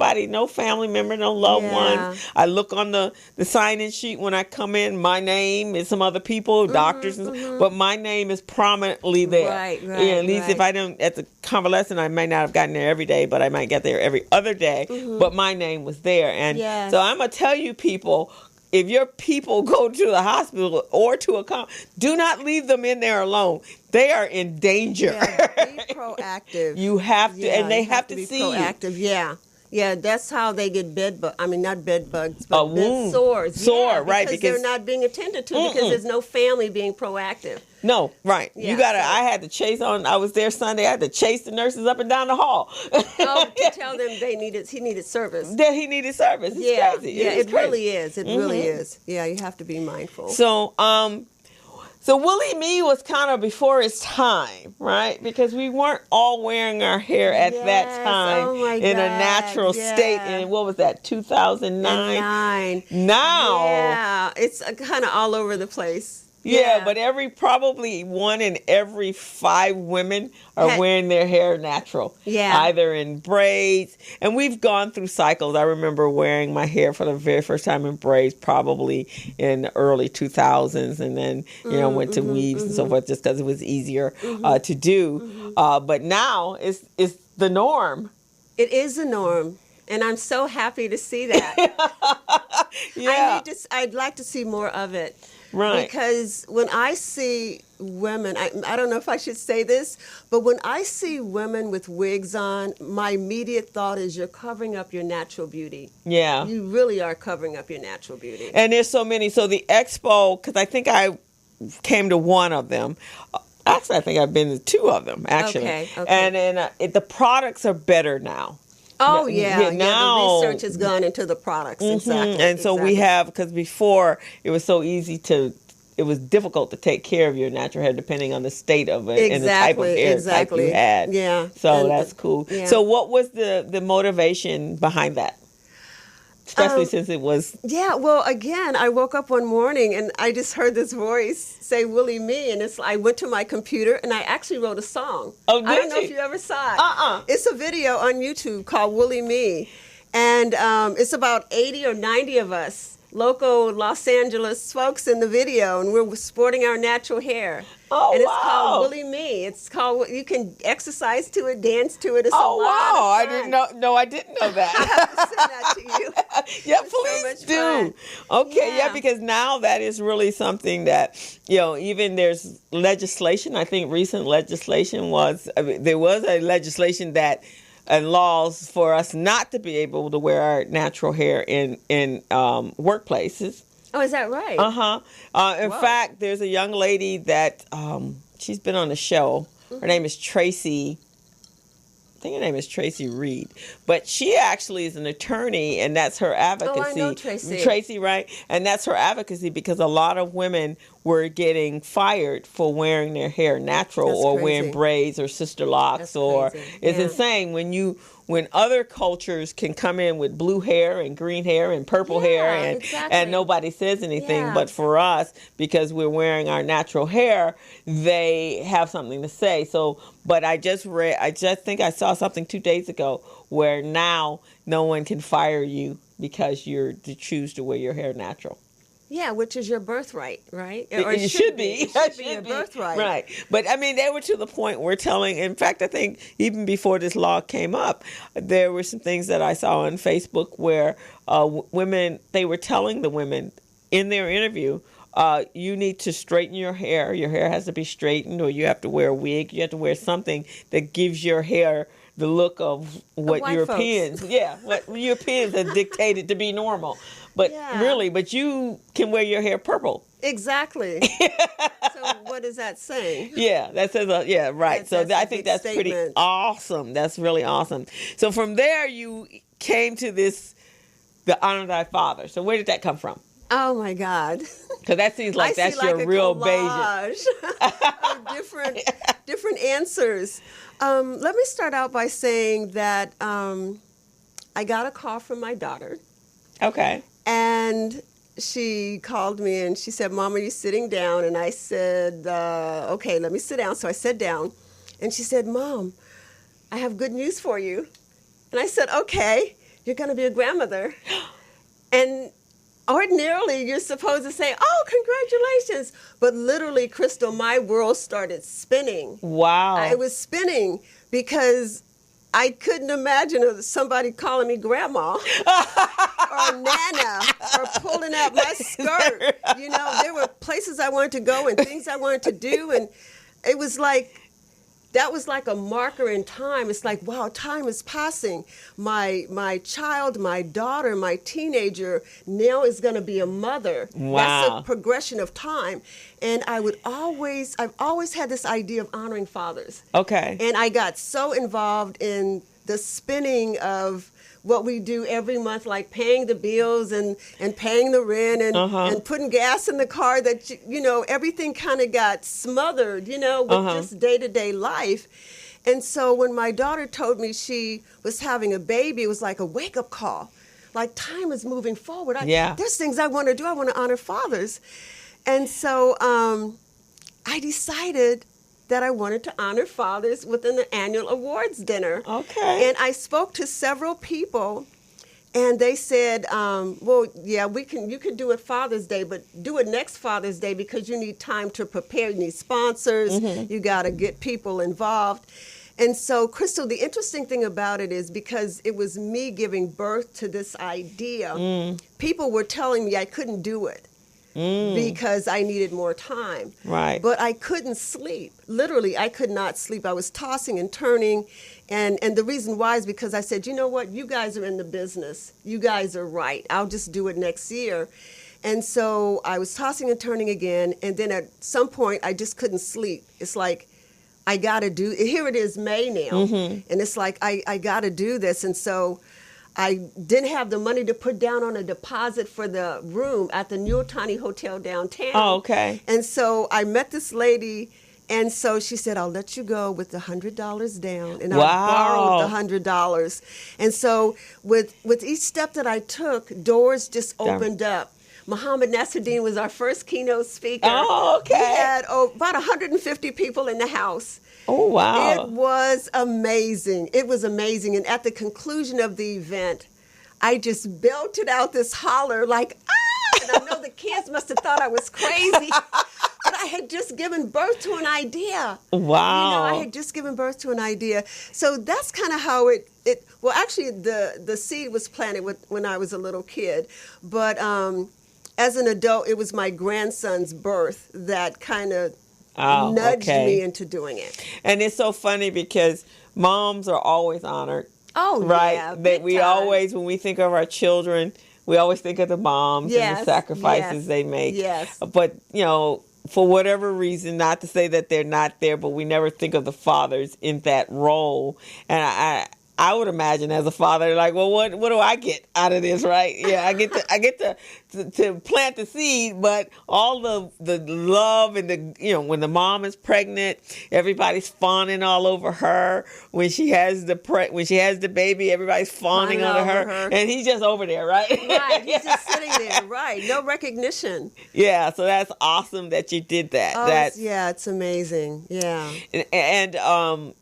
family member, no loved ones. I look on the sign-in sheet when I come in, my name and some other people, doctors, but my name is prominently there. Right. At least if I don't, at the convalescent, I might not have gotten there every day, but I might get there every other day. But my name was there. And so I'm going to tell you people, if your people go to the hospital or to do not leave them in there alone. They are in danger. Yeah, be proactive. You have to, and they have to be see proactive. You. Yeah, that's how they get not bed bugs, but bed sores. Right? Because they're not being attended to because there's no family being proactive. No, right. Yeah, I had to chase I was there Sunday, I had to chase the nurses up and down the hall. To tell them he needed service. That he needed service. It's crazy. Yeah, it really is. It really is. Yeah, you have to be mindful. So Willie Me was kind of before its time, right? Because we weren't all wearing our hair at that time in a natural state. And what was that, 2009? Now. It's kind of all over the place. Yeah, but probably 1 in every 5 women are wearing their hair natural. Yeah. Either in braids. And we've gone through cycles. I remember wearing my hair for the very first time in braids probably in the early 2000s, and then, went to weaves and so forth just because it was easier to do. But now it's the norm. It is the norm. And I'm so happy to see that. Yeah. I'd like to see more of it. Right. Because when I see women, I don't know if I should say this, but when I see women with wigs on, my immediate thought is you're covering up your natural beauty. Yeah. You really are covering up your natural beauty. And there's so many. So the expo, because I think I came to one of them. Actually, I think I've been to 2 of them, actually. Okay. And then the products are better now. Oh, yeah. The research has gone into the products. Exactly. And so we have, because before it was so easy it was difficult to take care of your natural hair depending on the state of it and the type of hair type you had. Yeah. So that's cool. Yeah. So what was the motivation behind that? Especially since it was... Yeah, well, again, I woke up one morning and I just heard this voice say, Willie Me, and I went to my computer and I actually wrote a song. Oh, did I don't know if you ever saw it. It's a video on YouTube called Willie Me, and it's about 80 or 90 of us local Los Angeles folks in the video, and we're sporting our natural hair. Oh, and it's wow. called Willie Me. It's called, you can exercise to it, dance to it. It's Oh, a lot wow. of I fun. didn't know. No, I didn't know that. I have to send that to you. Yeah, It's so please much do. fun. Okay, yeah, Yeah. because now that is really something that, even there's legislation. I think recent legislation there was a legislation that and laws for us not to be able to wear our natural hair in workplaces. Oh, is that right? Uh-huh. In Whoa. fact, there's a young lady that she's been on the show. Her name is Tracy. I think her name is Tracy Reed, but she actually is an attorney, and that's her advocacy. Oh, I know Tracy. Tracy, right? And that's her advocacy because a lot of women were getting fired for wearing their hair natural That's or crazy. wearing braids or sister locks, That's or crazy. it's Yeah. insane when other cultures can come in with blue hair and green hair and purple hair Yeah, and exactly. nobody says anything. Yeah. But for us, because we're wearing our natural hair, they have something to say. So, but I just think I saw something 2 days ago where now no one can fire you because you choose to wear your hair natural. Yeah, which is your birthright, right? Or It should be. It should be your birthright. Right. But I mean, they were to the point where in fact, I think even before this law came up, there were some things that I saw on Facebook where women, they were telling the women in their interview, you need to straighten your hair. Your hair has to be straightened, or you have to wear a wig. You have to wear something that gives your hair the look of what white Europeans, what Europeans have dictated to be normal. But Yeah. really, you can wear your hair purple. Exactly. So what is that saying? Yeah, that says, right. So That's a I think big that's pretty statement. awesome. That's really awesome. So from there, you came to the honor thy father. So where did that come from? Oh my God. Because that seems like I that's see your like a real collage of different answers. Let me start out by saying that I got a call from my daughter, Okay. and she called me and she said, "Mom, are you sitting down?" And I said, "Okay, let me sit down." So I sat down, and she said, "Mom, I have good news for you." And I said, "Okay, you're going to be a grandmother." And ordinarily, you're supposed to say, "Oh, congratulations." But literally, Crystal, my world started spinning. Wow. It was spinning because I couldn't imagine somebody calling me grandma or nana or pulling out my skirt. You know, there were places I wanted to go and things I wanted to do. And it was like, that was like a marker in time. It's like, wow, time is passing. My child, my daughter, my teenager now is going to be a mother. Wow. That's a progression of time. And I've always had this idea of honoring fathers. Okay. And I got so involved in the spinning of what we do every month, like paying the bills and paying the rent and putting gas in the car, that, everything kind of got smothered, with just day-to-day life. And so when my daughter told me she was having a baby, it was like a wake-up call. Like, time is moving forward. There's things I want to do. I want to honor fathers. And so I decided that I wanted to honor fathers within the annual awards dinner. Okay. And I spoke to several people, and they said, you can do it Father's Day, but do it next Father's Day because you need time to prepare. You need sponsors. You got to get people involved. And so, Crystal, the interesting thing about it is because it was me giving birth to this idea, people were telling me I couldn't do it. Because I needed more time. Right. But I couldn't sleep. Literally, I could not sleep. I was tossing and turning. And the reason why is because I said, you know what? You guys are in the business. You guys are right. I'll just do it next year. And so I was tossing and turning again. And then at some point, I just couldn't sleep. It's like, I got to do, here it is May now. And it's like, I got to do this. And so I didn't have the money to put down on a deposit for the room at the Nuotani Hotel downtown. Oh, okay. And so I met this lady, and so she said, "I'll let you go with the $100 down." And Wow. I borrowed the $100. And so with each step that I took, doors just opened up. Muhammad Nasruddin was our first keynote speaker. Oh, okay. We had about 150 people in the house. Oh, wow. It was amazing. It was amazing. And at the conclusion of the event, I just belted out this holler like, ah! And I know the kids must have thought I was crazy. But I had just given birth to an idea. Wow. I had just given birth to an idea. So that's kind of how it well, actually, the seed was planted when I was a little kid. But as an adult, it was my grandson's birth that kind of nudged me into doing it. And it's so funny because moms are always honored. Oh, right? yeah. That we always, when we think of our children, we always think of the moms and the sacrifices they make. Yes. But, for whatever reason, not to say that they're not there, but we never think of the fathers in that role. And I would imagine as a father, like, well, what do I get out of this, right? Yeah, I get to plant the seed, but all the love and when the mom is pregnant, everybody's fawning all over her. When she has the baby, everybody's fawning on her, and he's just over there, right? Right, he's just sitting there, right? No recognition. Yeah, so that's awesome that you did that. Oh, it's amazing. Yeah, and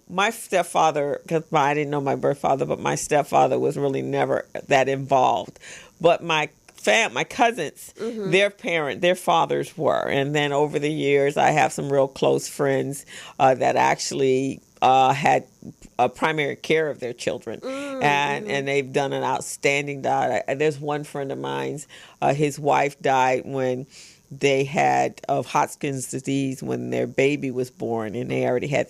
my stepfather, because I didn't know my birth father, but my stepfather was really never that involved. But my cousins, their fathers were. And then over the years, I have some real close friends that actually had primary care of their children. And they've done an outstanding job. There's one friend of mine's, his wife died when they had of Hodgkin's disease when their baby was born, and they already had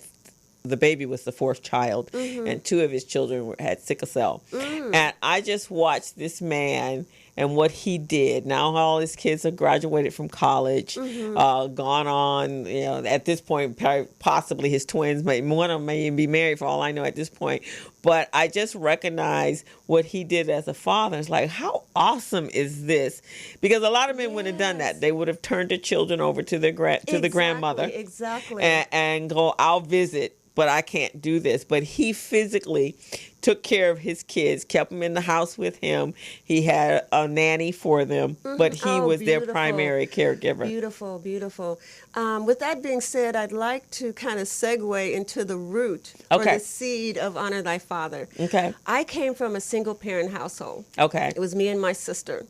the baby was the fourth child, and two of his children had sickle cell. And I just watched this man and what he did. Now all his kids have graduated from college, gone on, at this point, possibly his twins, one of them may even be married for all I know at this point. But I just recognize what he did as a father. It's like, how awesome is this? Because a lot of men wouldn't have done that. They would have turned their children over to their the grandmother. Exactly. And go, I'll visit, but I can't do this. But he physically took care of his kids, kept them in the house with him. He had a nanny for them, but he was their primary caregiver. Beautiful, beautiful. With that being said, I'd like to kind of segue into the root or the seed of Honor Thy Father. Okay. I came from a single-parent household. Okay. It was me and my sister.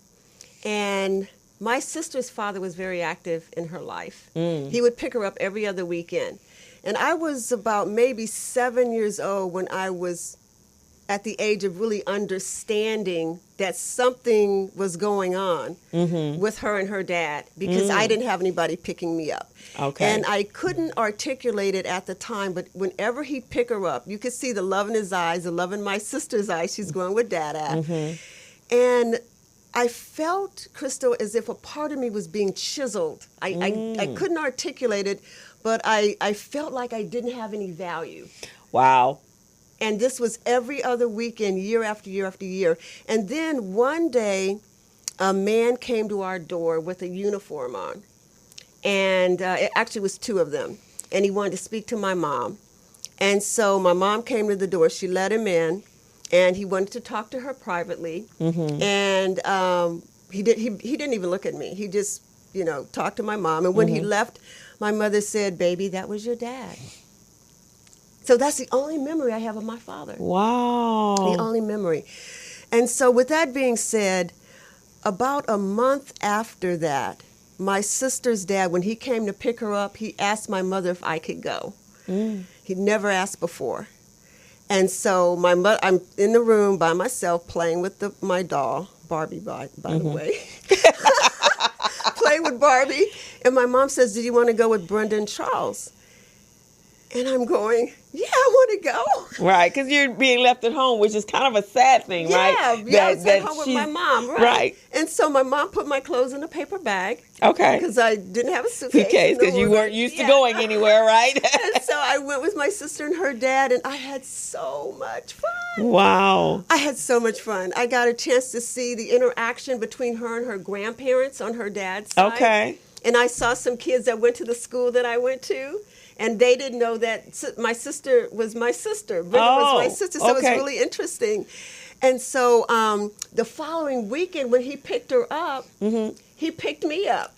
And my sister's father was very active in her life. He would pick her up every other weekend. And I was about maybe 7 years old when I was at the age of really understanding that something was going on with her and her dad, because I didn't have anybody picking me up. Okay. And I couldn't articulate it at the time, but whenever he'd pick her up, you could see the love in his eyes, the love in my sister's eyes. She's going with Dad at. And I felt, Crystal, as if a part of me was being chiseled. I couldn't articulate it, but I felt like I didn't have any value. Wow. And this was every other weekend, year after year after year. And then one day, a man came to our door with a uniform on. And it actually was two of them. And he wanted to speak to my mom. And so my mom came to the door. She let him in. And he wanted to talk to her privately. And he didn't even look at me. He just, talked to my mom. And when he left, my mother said, "Baby, that was your dad." So that's the only memory I have of my father. Wow. The only memory. And so with that being said, about a month after that, my sister's dad, when he came to pick her up, he asked my mother if I could go. He'd never asked before. And so I'm in the room by myself playing with my doll, Barbie, by the way. Playing with Barbie. And my mom says, "Did you want to go with Brenda and Charles?" And I'm going, "Yeah, I want to go." Right, because you're being left at home, which is kind of a sad thing, right? Yeah, I was at home with my mom, right? And so my mom put my clothes in a paper bag. Okay. Because I didn't have a suitcase. Because you weren't used to going anywhere, right? And so I went with my sister and her dad, and I had so much fun. Wow. I had so much fun. I got a chance to see the interaction between her and her grandparents on her dad's side. Okay. And I saw some kids that went to the school that I went to. And they didn't know that my sister was my sister. Brenda was my sister, so it was really interesting. And so the following weekend when he picked her up, he picked me up.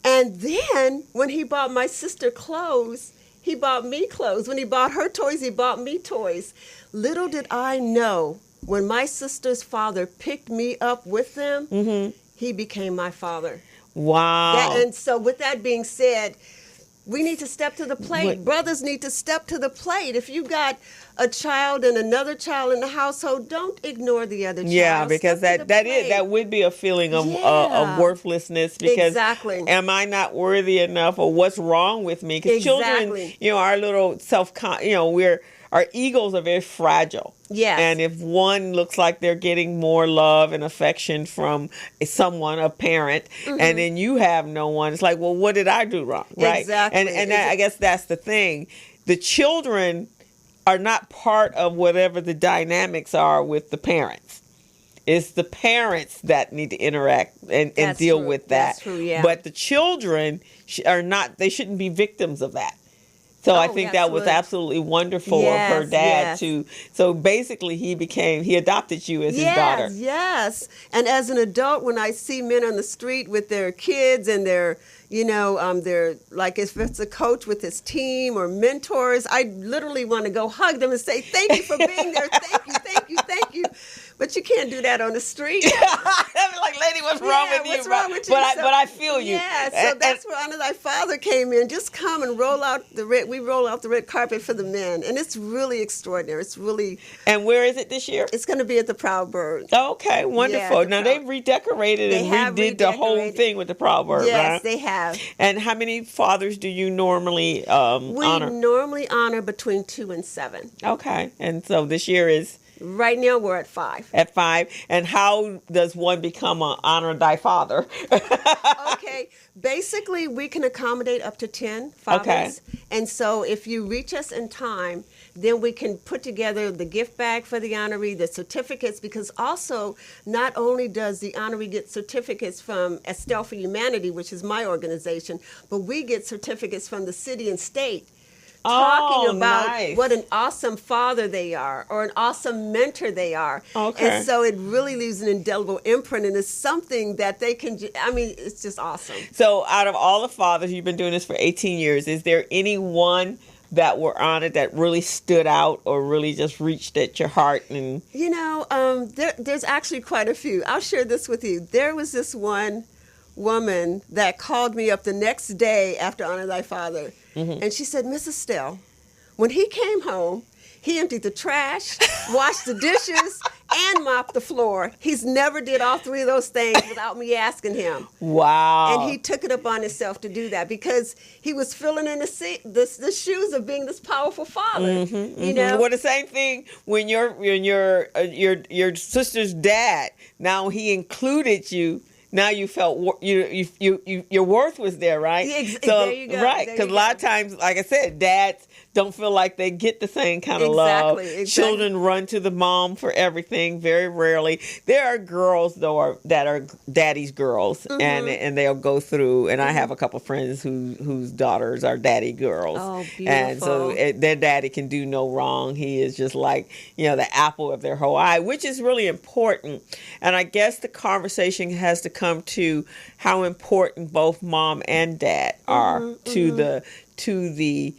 And then when he bought my sister clothes, he bought me clothes. When he bought her toys, he bought me toys. Little did I know when my sister's father picked me up with them, he became my father. Wow. And so with that being said, we need to step to the plate. Brothers need to step to the plate. If you got a child and another child in the household, don't ignore the other child. Yeah, because that would be a feeling of worthlessness. Because exactly. Am I not worthy enough, or what's wrong with me? Because children, our little our egos are very fragile. Yes. And if one looks like they're getting more love and affection from someone, a parent, and then you have no one, it's like, well, what did I do wrong? Right. Exactly. And I guess that's the thing. The children are not part of whatever the dynamics are with the parents. It's the parents that need to interact and deal with that. That's true, yeah. But the children are not, they shouldn't be victims of that. So I think that was absolutely wonderful of her dad to. So basically, he adopted you as his daughter. Yes. And as an adult, when I see men on the street with their kids and their, they're like, if it's a coach with his team or mentors, I literally want to go hug them and say, "Thank you for being there. Thank you, thank you, thank you." But you can't do that on the street. Like, lady, what's wrong with you? What's wrong with you? But I feel you. Yeah, so that's where Honor Thy Father came in. Just come and roll out we roll out the red carpet for the men. And it's really extraordinary. It's really... And where is it this year? It's going to be at the Proud Bird. Okay, wonderful. Yeah, now, they've redecorated and redid the whole thing with the Proud Bird, yes, right? they have. And how many fathers do you normally honor? We normally honor between 2 and 7. Okay, and so this year is... Right now, we're at 5. At 5. And how does one become an Honor Thy Father? Okay. Basically, we can accommodate up to 10 fathers. Okay. And so if you reach us in time, then we can put together the gift bag for the honoree, the certificates, because also not only does the honoree get certificates from Estelle for Humanity, which is my organization, but we get certificates from the city and state. Talking about what an awesome father they are or an awesome mentor they are. Okay. And so it really leaves an indelible imprint, and it's something that they can, it's just awesome. So out of all the fathers, you've been doing this for 18 years, is there any one that were honored that really stood out or really just reached at your heart? And there's actually quite a few. I'll share this with you. There was this one woman that called me up the next day after Honor Thy Father. And she said, "Mrs. Stell, when he came home, he emptied the trash, washed the dishes, and mopped the floor. He's never did all 3 of those things without me asking him." Wow. And he took it upon himself to do that because he was filling in the shoes of being this powerful father. Well, the same thing when your sister's dad, now he included you. Now you felt your worth was there, right? There you go. Right, because a lot of times, like I said, dads don't feel like they get the same kind of love. Exactly. Children run to the mom for everything. Very rarely, there are girls though that are daddy's girls, and they'll go through. And I have a couple friends whose daughters are daddy girls. Oh, beautiful! And so their daddy can do no wrong. He is just like the apple of their whole eye, which is really important. And I guess the conversation has to come to how important both mom and dad are to the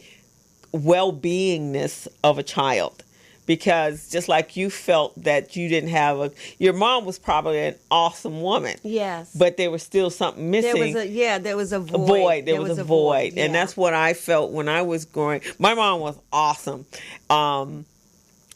well-beingness of a child. Because just like you felt that you didn't have your mom was probably an awesome woman. Yes. But there was still something missing. There was a void. There was a void. Yeah. And that's what I felt when I was growing. My mom was awesome.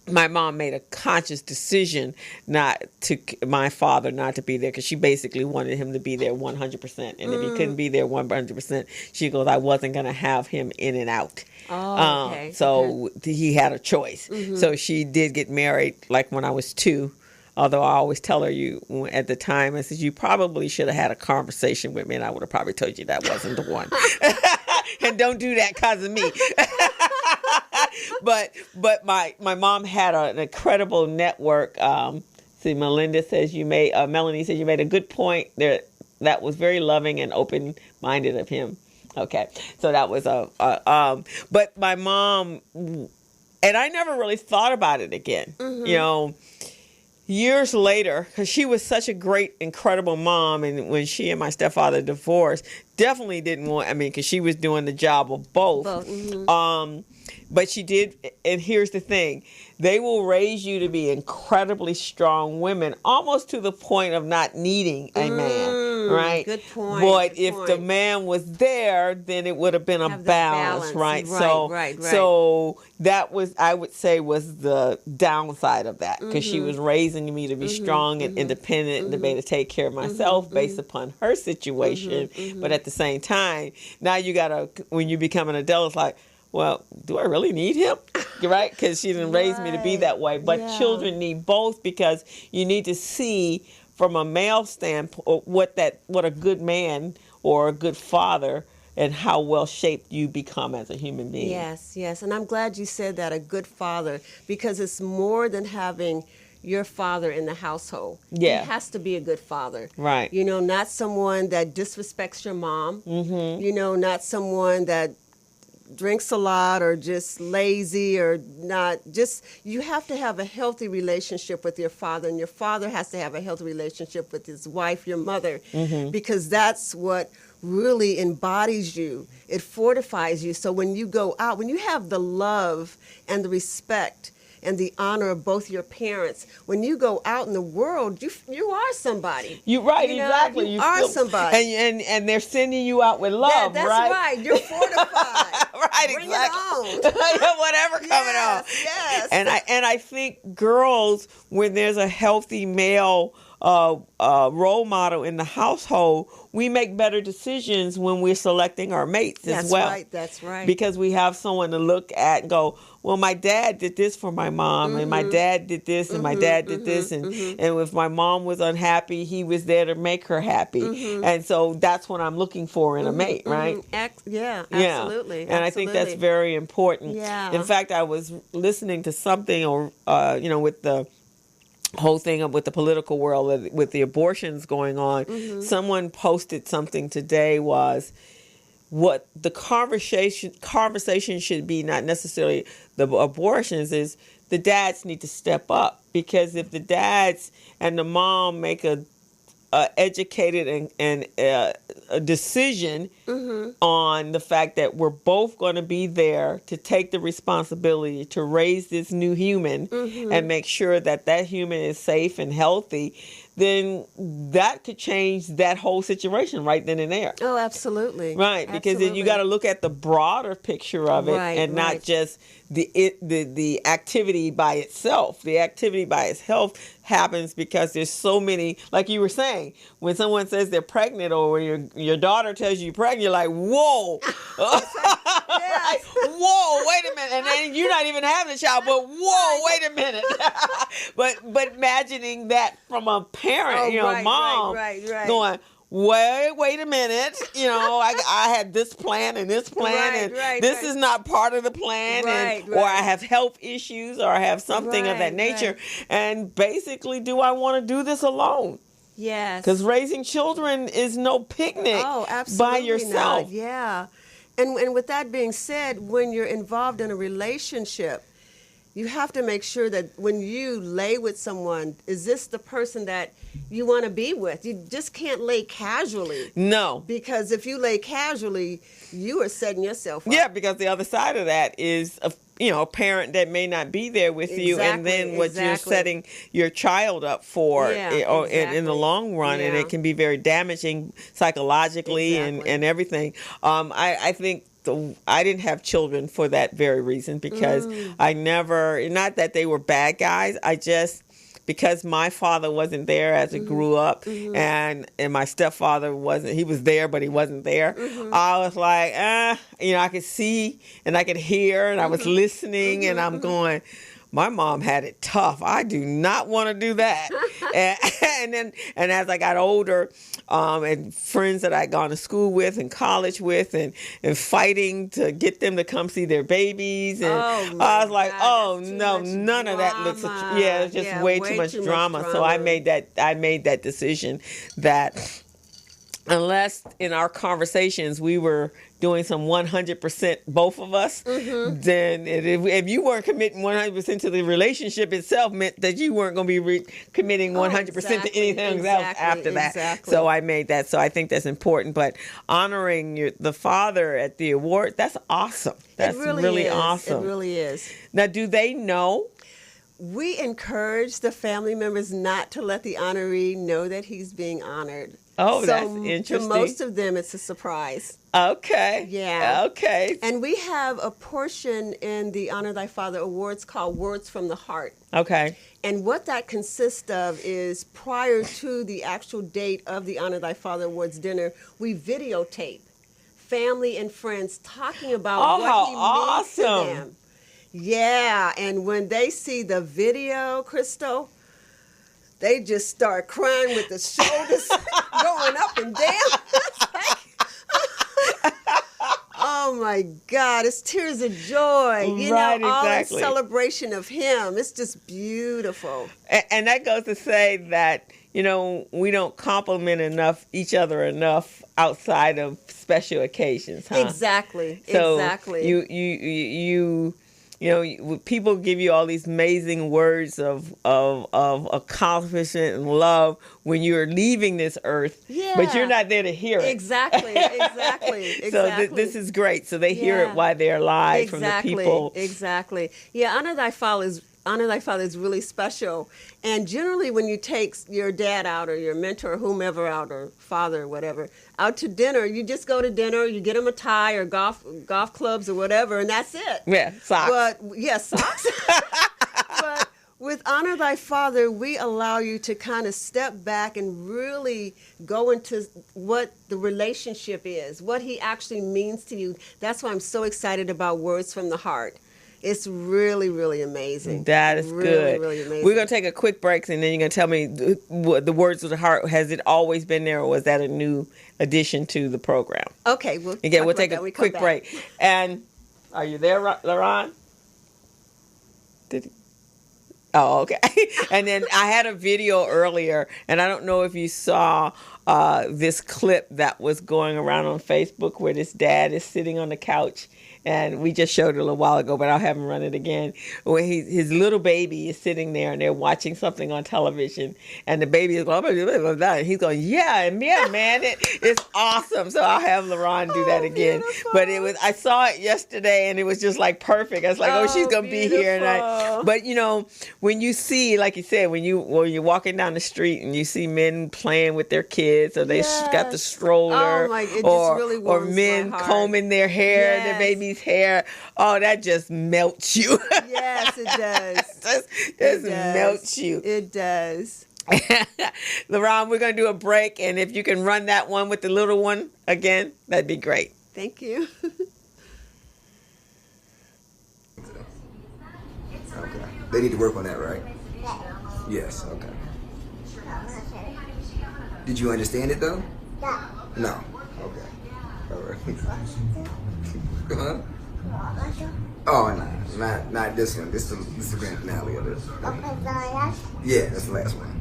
My mom made a conscious decision my father not to be there, because she basically wanted him to be there 100%. And if he couldn't be there 100%, she goes, I wasn't going to have him in and out. Oh, okay. So he had a choice. So she did get married like when I was 2. Although I always tell her, at the time, I said, you probably should have had a conversation with me, and I would have probably told you that wasn't the one. And don't do that because of me. But my mom had an incredible network. Melanie says you made a good point there. That was very loving and open-minded of him. Okay, so that was but my mom, and I never really thought about it again. Years later, because she was such a great, incredible mom, and when she and my stepfather divorced, definitely didn't want, because she was doing the job of both. But she did, and here's the thing. They will raise you to be incredibly strong women, almost to the point of not needing a man, right? Good point. But if the man was there, then it would have been a balance, right? So that was, I would say, was the downside of that, because she was raising me to be strong and independent and to be able to take care of myself based upon her situation. But at the same time, now you gotta, when you become an adult, it's like, well, do I really need him? Right? Because she didn't raise me to be that way. But children need both, because you need to see from a male standpoint what a good man or a good father and how well shaped you become as a human being. Yes, yes. And I'm glad you said that, a good father, because it's more than having your father in the household. Yeah. He has to be a good father. Right. You know, not someone that disrespects your mom. You know, not someone that drinks a lot or just lazy or not. Just, you have to have a healthy relationship with your father, and your father has to have a healthy relationship with his wife, your mother, because that's what really embodies you. It fortifies you. So when you go out, when you have the love and the respect and the honor of both your parents, when you go out in the world, you are somebody. You right, you know, exactly. You are somebody. And they're sending you out with love, that's right? right. You're fortified. Right, Bring exactly. it on. Whatever coming on. Yes. And I think girls, when there's a healthy male role model in the household, we make better decisions when we're selecting our mates as well. That's right. Because we have someone to look at and go, well, my dad did this for my mom, and my dad did this, and my dad did this, and if my mom was unhappy, he was there to make her happy. And so that's what I'm looking for in a mate, right? Yeah, absolutely. And I think that's very important. Yeah. In fact, I was listening to something, or with the whole thing with the political world, with the abortions going on, someone posted something today was what the conversation should be, not necessarily the abortions, is the dads need to step up, because if the dads and the mom make a educated and a decision on the fact that we're both going to be there to take the responsibility to raise this new human and make sure that human is safe and healthy, then that could change that whole situation right then and there. Oh, absolutely. Right, because then you got to look at the broader picture of it, and not just the activity by itself. The activity by itself happens because there's so many, like you were saying, when someone says they're pregnant, or when your daughter tells you you're pregnant, you're like, whoa. Like, whoa, wait a minute. And then you're not even having a child, but whoa, wait a minute. but imagining that from a parent, mom, going, wait a minute. I had this plan and this plan, this is not part of the plan, or I have health issues, or I have something of that nature. And basically, do I want to do this alone? Yes. Because raising children is no picnic by yourself. Not. Yeah. And with that being said, when you're involved in a relationship, you have to make sure that when you lay with someone, is this the person that you want to be with? You just can't lay casually. No. Because if you lay casually, you are setting yourself up. Yeah, because the other side of that is a parent that may not be there with you, and then what you're setting your child up for in the long run, and it can be very damaging psychologically and everything. I think I didn't have children for that very reason, because I never, not that they were bad guys, because my father wasn't there as I grew up, and my stepfather wasn't, he was there, but he wasn't there. I was like, I could see and I could hear, and I was listening, and I'm going, my mom had it tough. I do not want to do that. and as I got older, and friends that I'd gone to school with and college with, and fighting to get them to come see their babies, and I was like, no, none of that looks. It's just way too much drama. So I made that decision that unless in our conversations we were doing some 100% both of us, then if you weren't committing 100% to the relationship itself, meant that you weren't going to be committing 100% to anything else after that. Exactly. So I made that. So I think that's important. But honoring the father at the award, that's awesome. That's really awesome. It really is. Now, do they know? We encourage the family members not to let the honoree know that he's being honored. Oh, so that's interesting. To most of them, it's a surprise. Okay. Yeah. Okay. And we have a portion in the Honor Thy Father Awards called Words from the Heart. Okay. And what that consists of is prior to the actual date of the Honor Thy Father Awards dinner, we videotape family and friends talking about what he means to them. Yeah, and when they see the video, Crystal, they just start crying with the shoulders going up and down. Oh my God, it's tears of joy. You know, all in celebration of him. It's just beautiful. And that goes to say that, you know, we don't compliment each other enough outside of special occasions, huh? Exactly. So exactly. You know, people give you all these amazing words of accomplishment and love when you're leaving this earth, but you're not there to hear it. Exactly. So this is great. So they hear it while they're alive from the people. Exactly. Yeah, Honor Thy Father is really special. And generally when you take your dad out or your mentor or whomever out or father or whatever out to dinner, you just go to dinner, you get them a tie or golf clubs or whatever, and that's it. Yeah, socks. Socks. But with Honor Thy Father, we allow you to kind of step back and really go into what the relationship is, what he actually means to you. That's why I'm so excited about Words from the Heart. It's really, really amazing. That is really, good. Really amazing. We're going to take a quick break, and then you're going to tell me the Words of the Heart. Has it always been there, or was that a new addition to the program? Okay. We'll take a quick break. And are you there, Laron? Did he? Oh, okay. And then I had a video earlier, and I don't know if you saw this clip that was going around on Facebook where this dad is sitting on the couch. And we just showed it a little while ago, but I'll have him run it again. Where his little baby is sitting there, and they're watching something on television, and the baby is going, and he's going, yeah, man, it's awesome. So I'll have LaRon do that again. Beautiful. But I saw it yesterday, and it was just like perfect. I was like, she's gonna be here, but you know, when you see, like you said, when you're walking down the street and you see men playing with their kids, or they got the stroller, or men combing their hair, their baby hair, that just melts you. Yes, it does. It melts you. It does. LaRon, we're going to do a break, and if you can run that one with the little one again, that'd be great. Thank you. Okay. They need to work on that, right? Yes, okay. Did you understand it, though? No. Okay. All right. Huh? Oh, no, not this one. This is the grand finale of this. Yeah, that's the last one.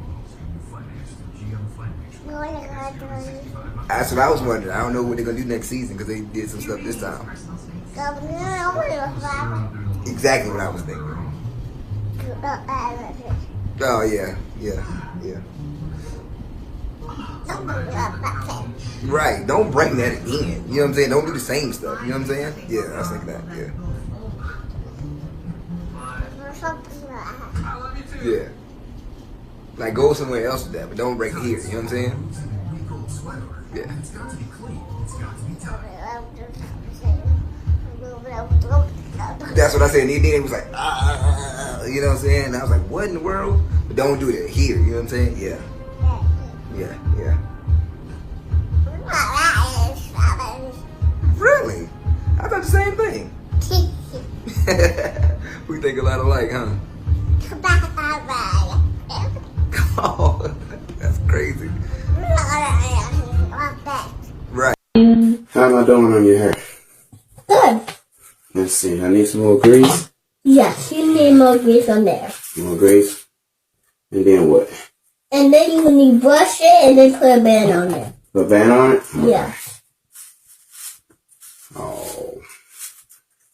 That's what I was wondering. I don't know what they're gonna do next season because they did some stuff this time. Exactly what I was thinking. Oh yeah. Right, don't bring that in. You know what I'm saying? Don't do the same stuff. You know what I'm saying? Yeah, I was thinking that. Yeah. Like go somewhere else with that, but don't bring it here. You know what I'm saying? Yeah. That's what I said. And then it was like, you know what I'm saying? And I was like, what in the world? But don't do it here. You know what I'm saying? Yeah. Really? I thought the same thing. We think a lot alike, huh? Oh, that's crazy. Right. How am I doing on your hair? Good. Let's see. I need some more grease. Yes, you need more grease on there. More grease. And then what? And then when you brush it, and then put a band on there. The band on it? Yeah. Oh.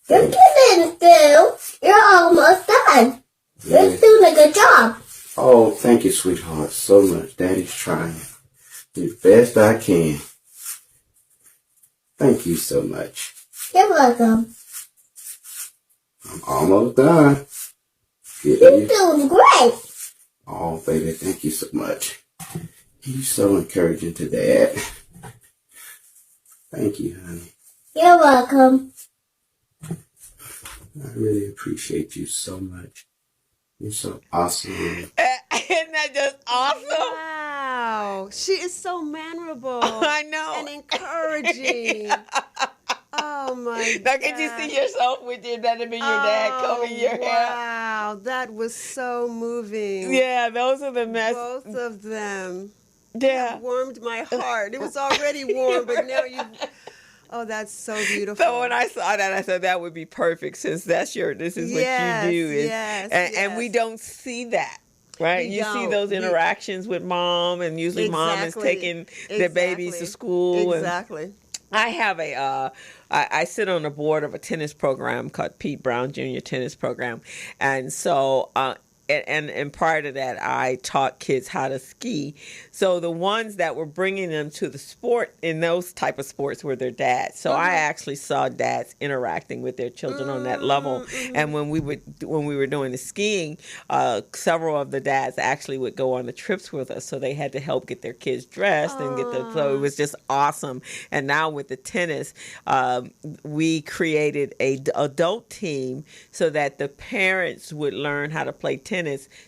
You're getting through. You're almost done. You're doing a good job. Oh, thank you, sweetheart, so much. Daddy's trying the best I can. Thank you so much. You're welcome. I'm almost done. You're doing great. Oh, baby, thank you so much. You're so encouraging to Dad. Thank you, honey. You're welcome. I really appreciate you so much. You're so awesome. Isn't that just awesome? Wow. She is so mannerable. I know. And encouraging. Oh, my God. Now, can you see yourself with your dad and your dad combing your hair? Wow. That was so moving. Yeah, those are the Both of them. Yeah. That warmed my heart. It was already warm, but now you... Oh, that's so beautiful. So when I saw that, I said that would be perfect since this is what you do. And we don't see that. Right? You see those interactions with mom, and usually mom is taking the babies to school. Exactly. I have I sit on the board of a tennis program called Pete Brown Jr. Tennis Program. And so, and prior to that, I taught kids how to ski. So the ones that were bringing them to the sport in those type of sports were their dads. So I actually saw dads interacting with their children on that level. And when we were doing the skiing, several of the dads actually would go on the trips with us. So they had to help get their kids dressed and get them. So it was just awesome. And now with the tennis, we created a adult team so that the parents would learn how to play tennis.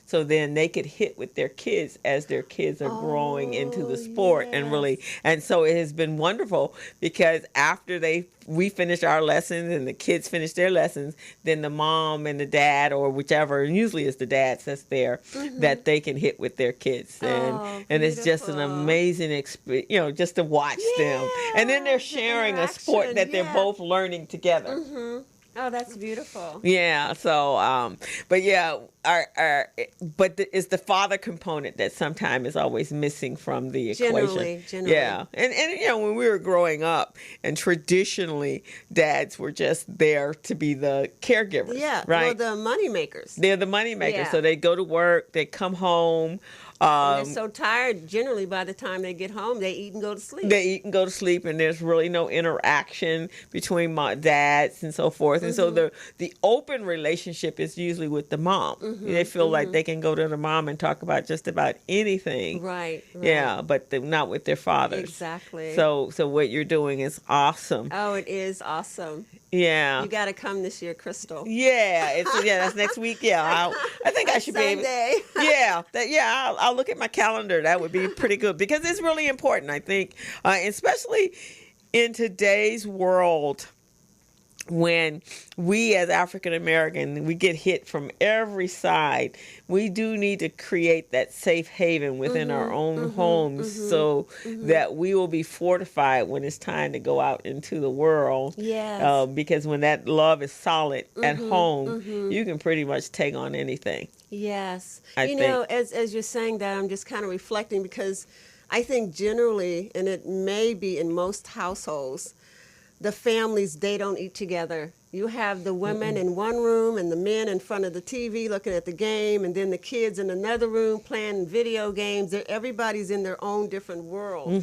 So then they could hit with their kids as their kids are growing into the sport. And so it has been wonderful because after we finish our lessons and the kids finish their lessons, then the mom and the dad or whichever, and usually it's the dads that's there, that they can hit with their kids. And it's just an amazing experience, just to watch them. And then they're sharing a sport that they're both learning together. Oh, that's beautiful. Yeah. So, but yeah, it's the father component that sometimes is always missing from the equation. Generally. Yeah. And when we were growing up, and traditionally, dads were just there to be the caregivers. Yeah. Right. Well, the money makers. They're the money makers. Yeah. So they go to work, they come home. And they're so tired, generally, by the time they get home, they eat and go to sleep. And there's really no interaction between dads and so forth. And so the open relationship is usually with the mom. They feel like they can go to the mom and talk about just about anything. Right. Yeah, but they're not with their fathers. Exactly. So what you're doing is awesome. Oh, it is awesome. Yeah. You got to come this year, Crystal. Yeah, that's next week. Yeah, I think I should be able. Yeah, I'll look at my calendar. That would be pretty good because it's really important. I think, especially in today's world, when we as African American, we get hit from every side, we do need to create that safe haven within our own homes so that we will be fortified when it's time to go out into the world. Yes. Because when that love is solid at home, you can pretty much take on anything. Yes. I think. As you're saying that, I'm just kind of reflecting because I think generally, and it may be in most households, the families, they don't eat together. You have the women in one room and the men in front of the TV looking at the game, and then the kids in another room playing video games. Everybody's in their own different world.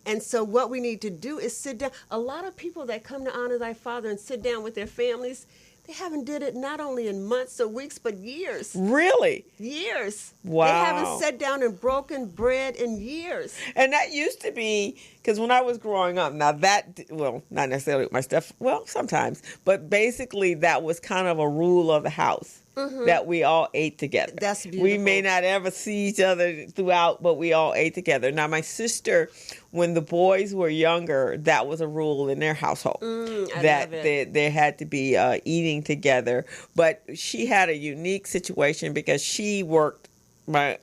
And so what we need to do is sit down. A lot of people that come to Honor Thy Father and sit down with their families, they haven't did it not only in months or weeks, but years. Really? Years. Wow. They haven't sat down and broken bread in years. And that used to be, because when I was growing up, now that, well, not necessarily with my stuff, well, sometimes, but basically that was kind of a rule of the house. That we all ate together. That's beautiful. We may not ever see each other throughout, but we all ate together. Now, my sister, when the boys were younger, that was a rule in their household. That they had to be eating together. But she had a unique situation because she worked. My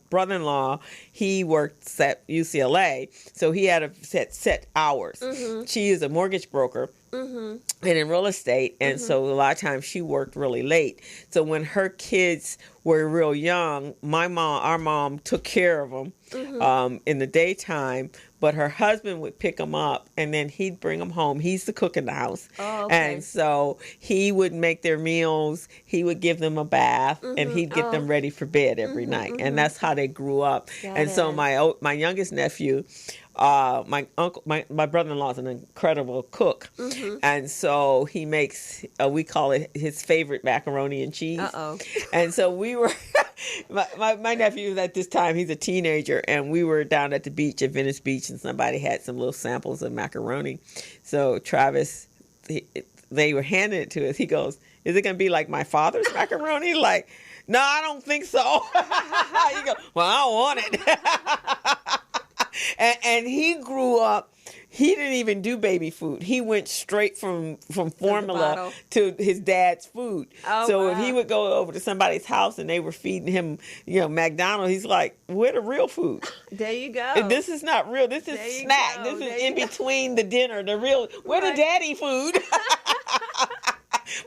brother-in-law, he worked at UCLA, so he had a set hours. She is a mortgage broker, and in real estate. And so a lot of times she worked really late. So when her kids were real young, our mom took care of them in the daytime, but her husband would pick them up and then he'd bring them home. He's the cook in the house. Oh, okay. And so he would make their meals, he would give them a bath, and he'd get them ready for bed every night. And that's how they grew up. And so my youngest nephew, my brother-in-law is an incredible cook, and so he makes we call it his favorite macaroni and cheese. And so we were my nephew at this time, he's a teenager, and we were down at the beach at Venice Beach, and somebody had some little samples of macaroni. So Travis, they were handing it to us. He goes, "Is it gonna be like my father's macaroni?" Like, no, I don't think so. He goes, "Well, I don't want it." And he grew up, he didn't even do baby food. He went straight from formula to his dad's food. So if he would go over to somebody's house and they were feeding him, McDonald's, he's like, "Where the real food?" There you go. And this is not real. This is snack. This is in between the dinner. The real, where the daddy food?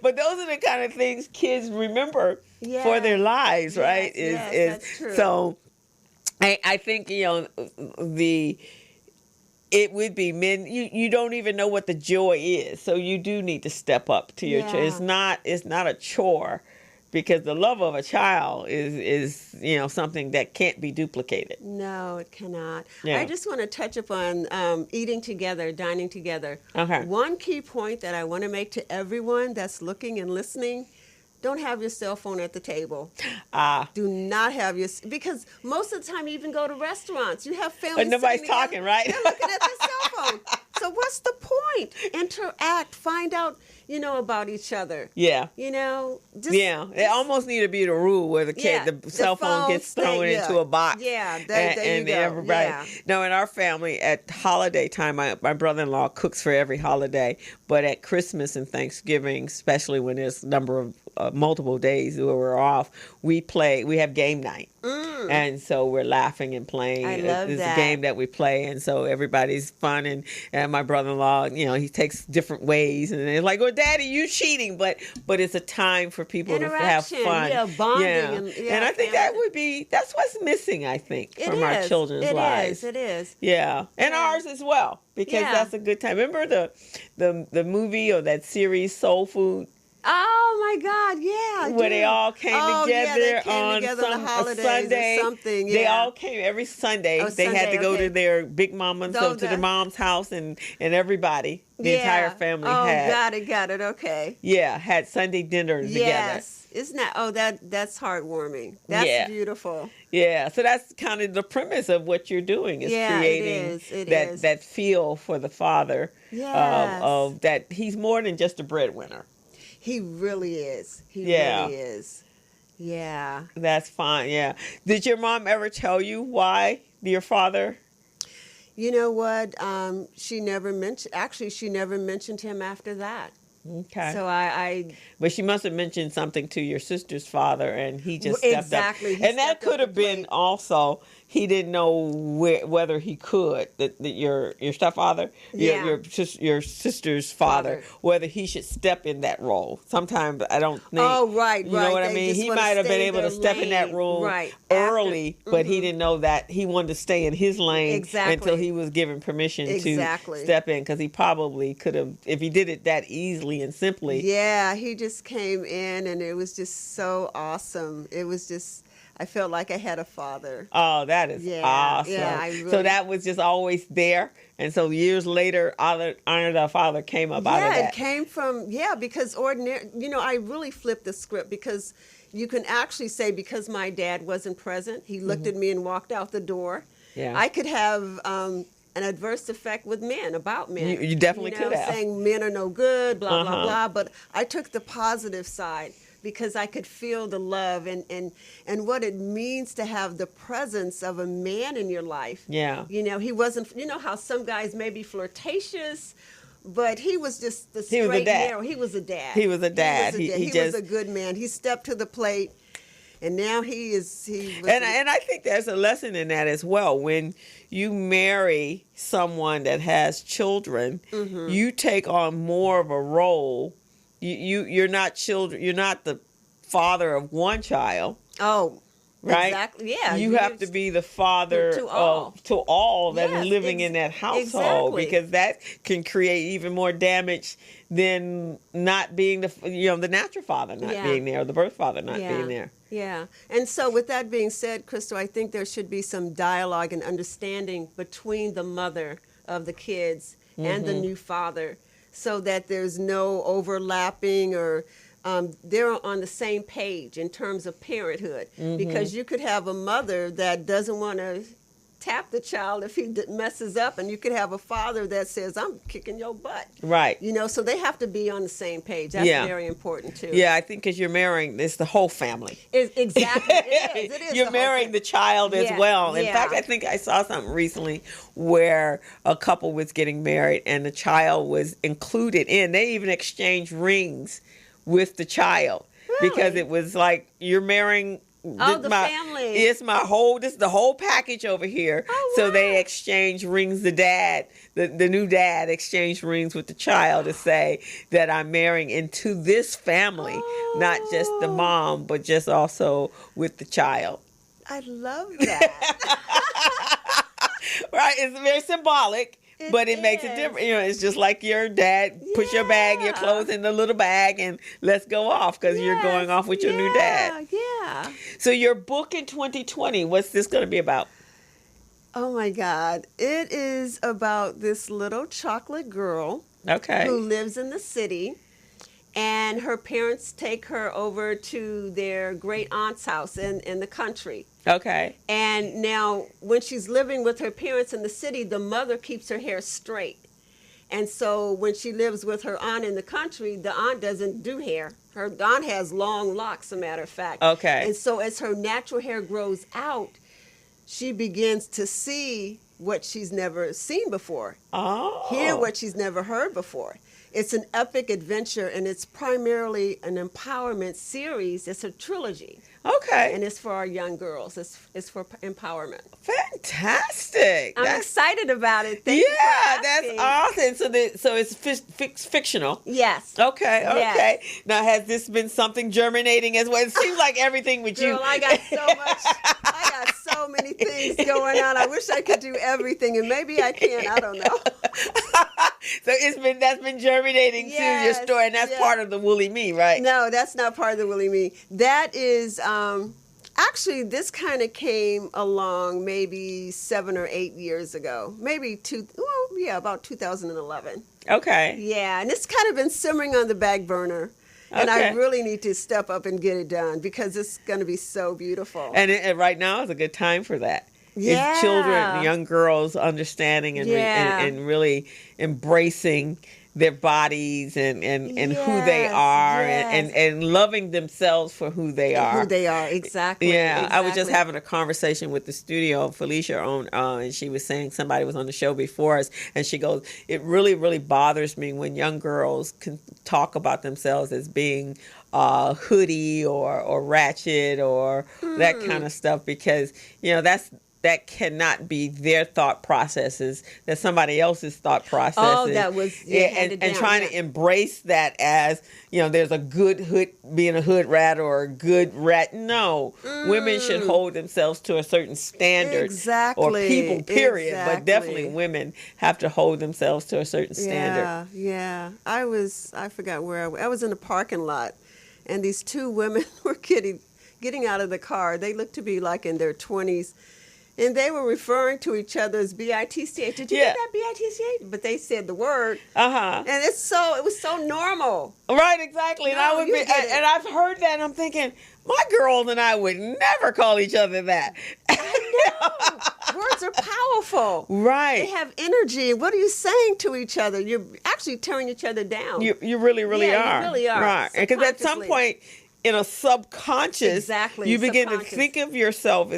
But those are the kind of things kids remember for their lives, right? That's true. So I think, it would be men. You don't even know what the joy is, so you do need to step up to your chore. It's not a chore, because the love of a child is something that can't be duplicated. No, it cannot. Yeah. I just want to touch upon eating together, dining together. Okay. One key point that I want to make to everyone that's looking and listening: don't have your cell phone at the table. Do not have because most of the time you even go to restaurants, you have families. But nobody's talking, right? They're looking at their cell phone. So what's the point? Interact, find out, about each other. Yeah. It almost need to be the rule where the cell phone gets thrown into a box. Yeah, there you go. Everybody. Yeah. No, in our family, at holiday time, my brother-in-law cooks for every holiday, but at Christmas and Thanksgiving, especially when there's a number of multiple days where we're off, we have game night. And so we're laughing and playing. I love it's that. a game that we play, and so everybody's fun. And my brother-in-law, he takes different ways, and it's like, "Well, Daddy, you cheating," but it's a time for people to have fun, bonding, and I think that's what's missing. I think from our children's lives. It is. Yeah, and ours as well, because that's a good time. Remember the movie or that series Soul Food? Oh my God! Yeah, where they all came together on the holidays Sunday. Or something. Yeah. They all came every Sunday. They had to go to their big mama, to the mom's house, and everybody, the entire family had. Got it. Okay. Yeah, had Sunday dinner together. Yes, isn't that? That's heartwarming. That's beautiful. Yeah, so that's kind of the premise of what you're doing, is creating that feel for the father of that he's more than just a breadwinner. He really is. He really is. Yeah. That's fine. Yeah. Did your mom ever tell you why your father? You know what? She never mentioned him after that. Okay. So But she must have mentioned something to your sister's father, and he just stepped up. And that could have been also, he didn't know whether he could, your stepfather, your sister's father, whether he should step in that role. Sometimes I don't think. Oh, right. You know what I mean? He might have been able to step in that role early, but he didn't know that he wanted to stay in his lane until he was given permission to step in, because he probably could have, if he did it that easily and simply. Yeah, he just came in, and it was just so awesome. It was just, I felt like I had a father. Oh, that is awesome. Yeah, so that was just always there. And so years later, Honor the Father came up out of that. Yeah, it came from, because I really flipped the script, because you can actually say, because my dad wasn't present, he looked at me and walked out the door. Yeah. I could have an adverse effect with men, about men. You definitely could have. Saying men are no good, blah, blah, blah. But I took the positive side, because I could feel the love and what it means to have the presence of a man in your life. Yeah. He wasn't, how some guys may be flirtatious, but he was just the straight and narrow. He was a dad. He was a dad. He was a good man. He stepped to the plate. And now he was and I think there's a lesson in that as well. When you marry someone that has children, you take on more of a role. You're not children. You're not the father of one child. Oh, right. Exactly. Yeah. You have to be the father to all that is living in that household, because that can create even more damage than not being the natural father not being there, or the birth father not being there. Yeah. And so with that being said, Crystal, I think there should be some dialogue and understanding between the mother of the kids and the new father, so that there's no overlapping, or they're on the same page in terms of parenthood. Because you could have a mother that doesn't want to tap the child if he messes up, and you could have a father that says, I'm kicking your butt. Right. So they have to be on the same page. That's very important too. Yeah, I think because you're marrying, it's the whole family. Exactly. It is. You're marrying the child as well. In fact, I think I saw something recently where a couple was getting married and the child was included in. They even exchanged rings with the child, because it was like, you're marrying family. This is the whole package over here. So they exchange rings. The dad, the new dad, exchanged rings with the child to say that I'm marrying into this family, not just the mom, but just also with the child. I love that. Right, it's very symbolic. But it makes a difference. It's just like your dad puts your bag, your clothes in the little bag, and let's go off, because you're going off with your new dad. Yeah. So your book in 2020, what's this going to be about? Oh my God. It is about this little chocolate girl who lives in the city, and her parents take her over to their great aunt's house in the country. Okay. And now when she's living with her parents in the city, the mother keeps her hair straight. And so when she lives with her aunt in the country, the aunt doesn't do hair. Her aunt has long locks, as a matter of fact. Okay. And so as her natural hair grows out, she begins to see what she's never seen before. Hear what she's never heard before. It's an epic adventure, and it's primarily an empowerment series. It's a trilogy. Okay. And it's for our young girls. It's for empowerment. Fantastic. I'm excited about it. Thank you for asking. That's awesome. So it's fictional. Yes. Okay. Yes. Now, has this been something germinating as well? It seems like everything with you. Girl, I got so many things going on. I wish I could do everything, and maybe I can. I don't know. So that's been germinating to your story, and that's part of the Woolly Me, right? No, that's not part of the Woolly Me. That is actually, this kind of came along maybe 7 or 8 years ago, about 2011. Okay. Yeah, and it's kind of been simmering on the back burner. And I really need to step up and get it done, because it's going to be so beautiful. And right now is a good time for that. Yeah. It's children, young girls understanding and really embracing their bodies and who they are and loving themselves for who they are. Who they are, exactly. Yeah, I was just having a conversation with the studio, Felicia, and she was saying, somebody was on the show before us, and she goes, it really, really bothers me when young girls can talk about themselves as being hoodie or ratchet or that kind of stuff, because, that cannot be their thought processes. That's somebody else's thought processes. Oh, that was handed down. And trying to embrace that as, there's a good hood, being a hood rat or a good rat. No, women should hold themselves to a certain standard. Exactly. Or people, period. Exactly. But definitely women have to hold themselves to a certain standard. Yeah. I forgot where I was in a parking lot, and these two women were getting out of the car. They looked to be like in their 20s. And they were referring to each other as B-I-T-C-H. Did you get that B-I-T-C-H? But they said the word. And it was so normal. Right, exactly. And I've heard that, and I'm thinking, my girls and I would never call each other that. I know. Words are powerful. Right. They have energy. What are you saying to each other? You're actually tearing each other down. You really, really are. You really are. Right. Because at some point, in a subconscious, you begin to think of yourself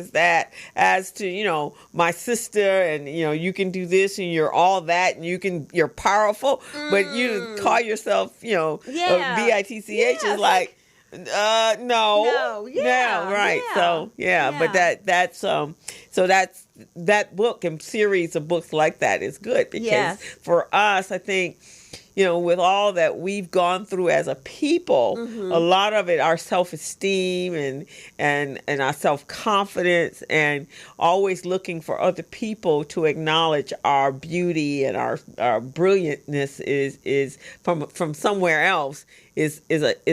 as to, my sister, and, you can do this and you're all that and you're powerful, but you call yourself, B-I-T-C-H is like, No. No, yeah, right. yeah, So but that's that book and series of books like that is good because Yes. for us, I think, with all that we've gone through as a people, a lot of it, our self-esteem and our self-confidence and always looking for other people to acknowledge our beauty and our brilliantness is from somewhere else is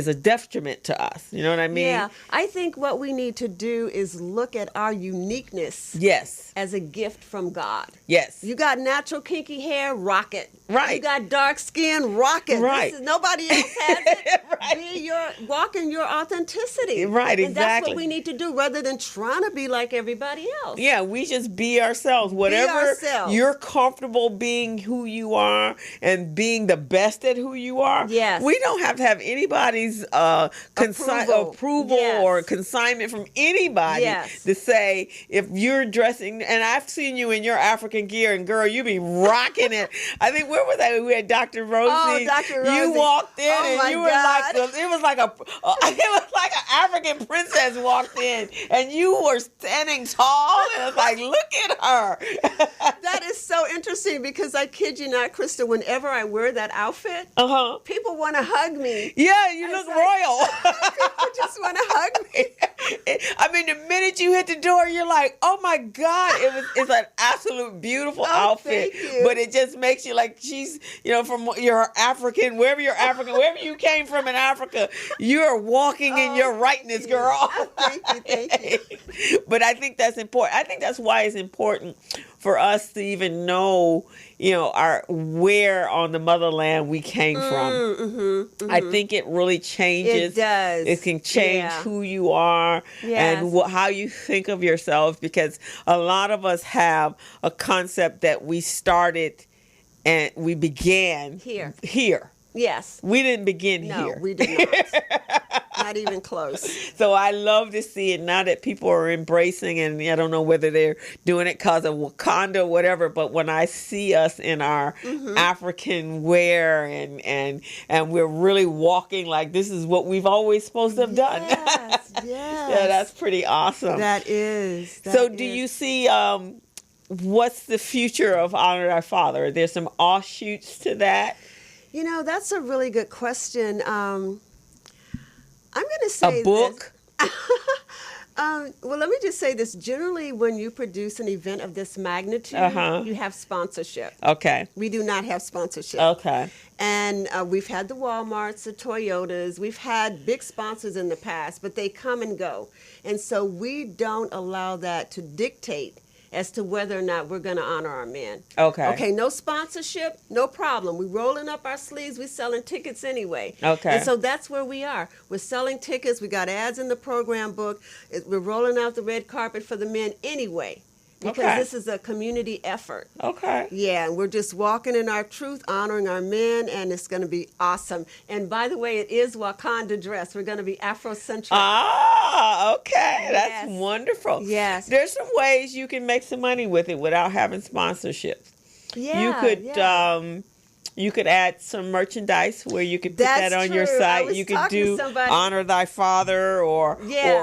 a detriment to us. You know what I mean? Yeah, I think what we need to do is look at our uniqueness Yes. as a gift from God. Yes. You got natural kinky hair, rock it. Right. You got dark skin, rock it. Right. Nobody else has it. Right. Walk in your authenticity. Right, And that's exactly. what we need to do rather than trying to be like everybody else. Yeah, we just be ourselves. Whatever ourselves. you're comfortable being who you are and being the best at who you are. Yes. We don't have to have anybody's approval Yes. or consignment from anybody Yes. to say if you're dressing, and I've seen you in your African gear, and girl, you be rocking it. I think, where was that? We had Dr. Rosie. Oh, Dr. Rosie. You walked in Oh, my and you were God. it was like an African princess walked in and you were standing tall and it's like, look at her. That is so interesting because I kid you not, Krista, whenever I wear that outfit, people want to hug me. Yeah, you look royal. People just want to hug me. I mean, the minute you hit the door, you're like, oh my God, it's an absolute beautiful outfit. thank you. But it just makes you like she's, from your African, wherever you came from in Africa, you're walking in your rightness, girl. Thank you. But I think that's important. I think that's why it's important for us to even know, where on the motherland we came from. I think it really changes. It does. It can change who you are and how you think of yourself, because a lot of us have a concept that we started and we began here. Yes. We didn't begin here. No, we did not. Not even close. So I love to see it now that people are embracing, and I don't know whether they're doing it because of Wakanda or whatever, but when I see us in our African wear and we're really walking like this is what we've always supposed to have done. Yes. Yeah, that's pretty awesome. That is. So do you see what's the future of Honor Thy Father? Are there some offshoots to that? That's a really good question. I'm going to say a book. Well, let me just say this. Generally, when you produce an event of this magnitude, you have sponsorship. Okay. We do not have sponsorship. Okay. And we've had the Walmarts, the Toyotas. We've had big sponsors in the past, but they come and go. And so we don't allow that to dictate as to whether or not we're going to honor our men. Okay, no sponsorship, no problem. We're rolling up our sleeves. We're selling tickets anyway. Okay. And so that's where we are. We're selling tickets. We got ads in the program book. We're rolling out the red carpet for the men anyway. Because this is a community effort. Okay. Yeah, and we're just walking in our truth, honoring our men, and it's going to be awesome. And by the way, it is Wakanda dress. We're going to be Afrocentric. Ah, okay. That's wonderful. Yes. There's some ways you can make some money with it without having sponsorships. Yeah. You could add some merchandise where you could put that on your site. You could do Honor Thy Father or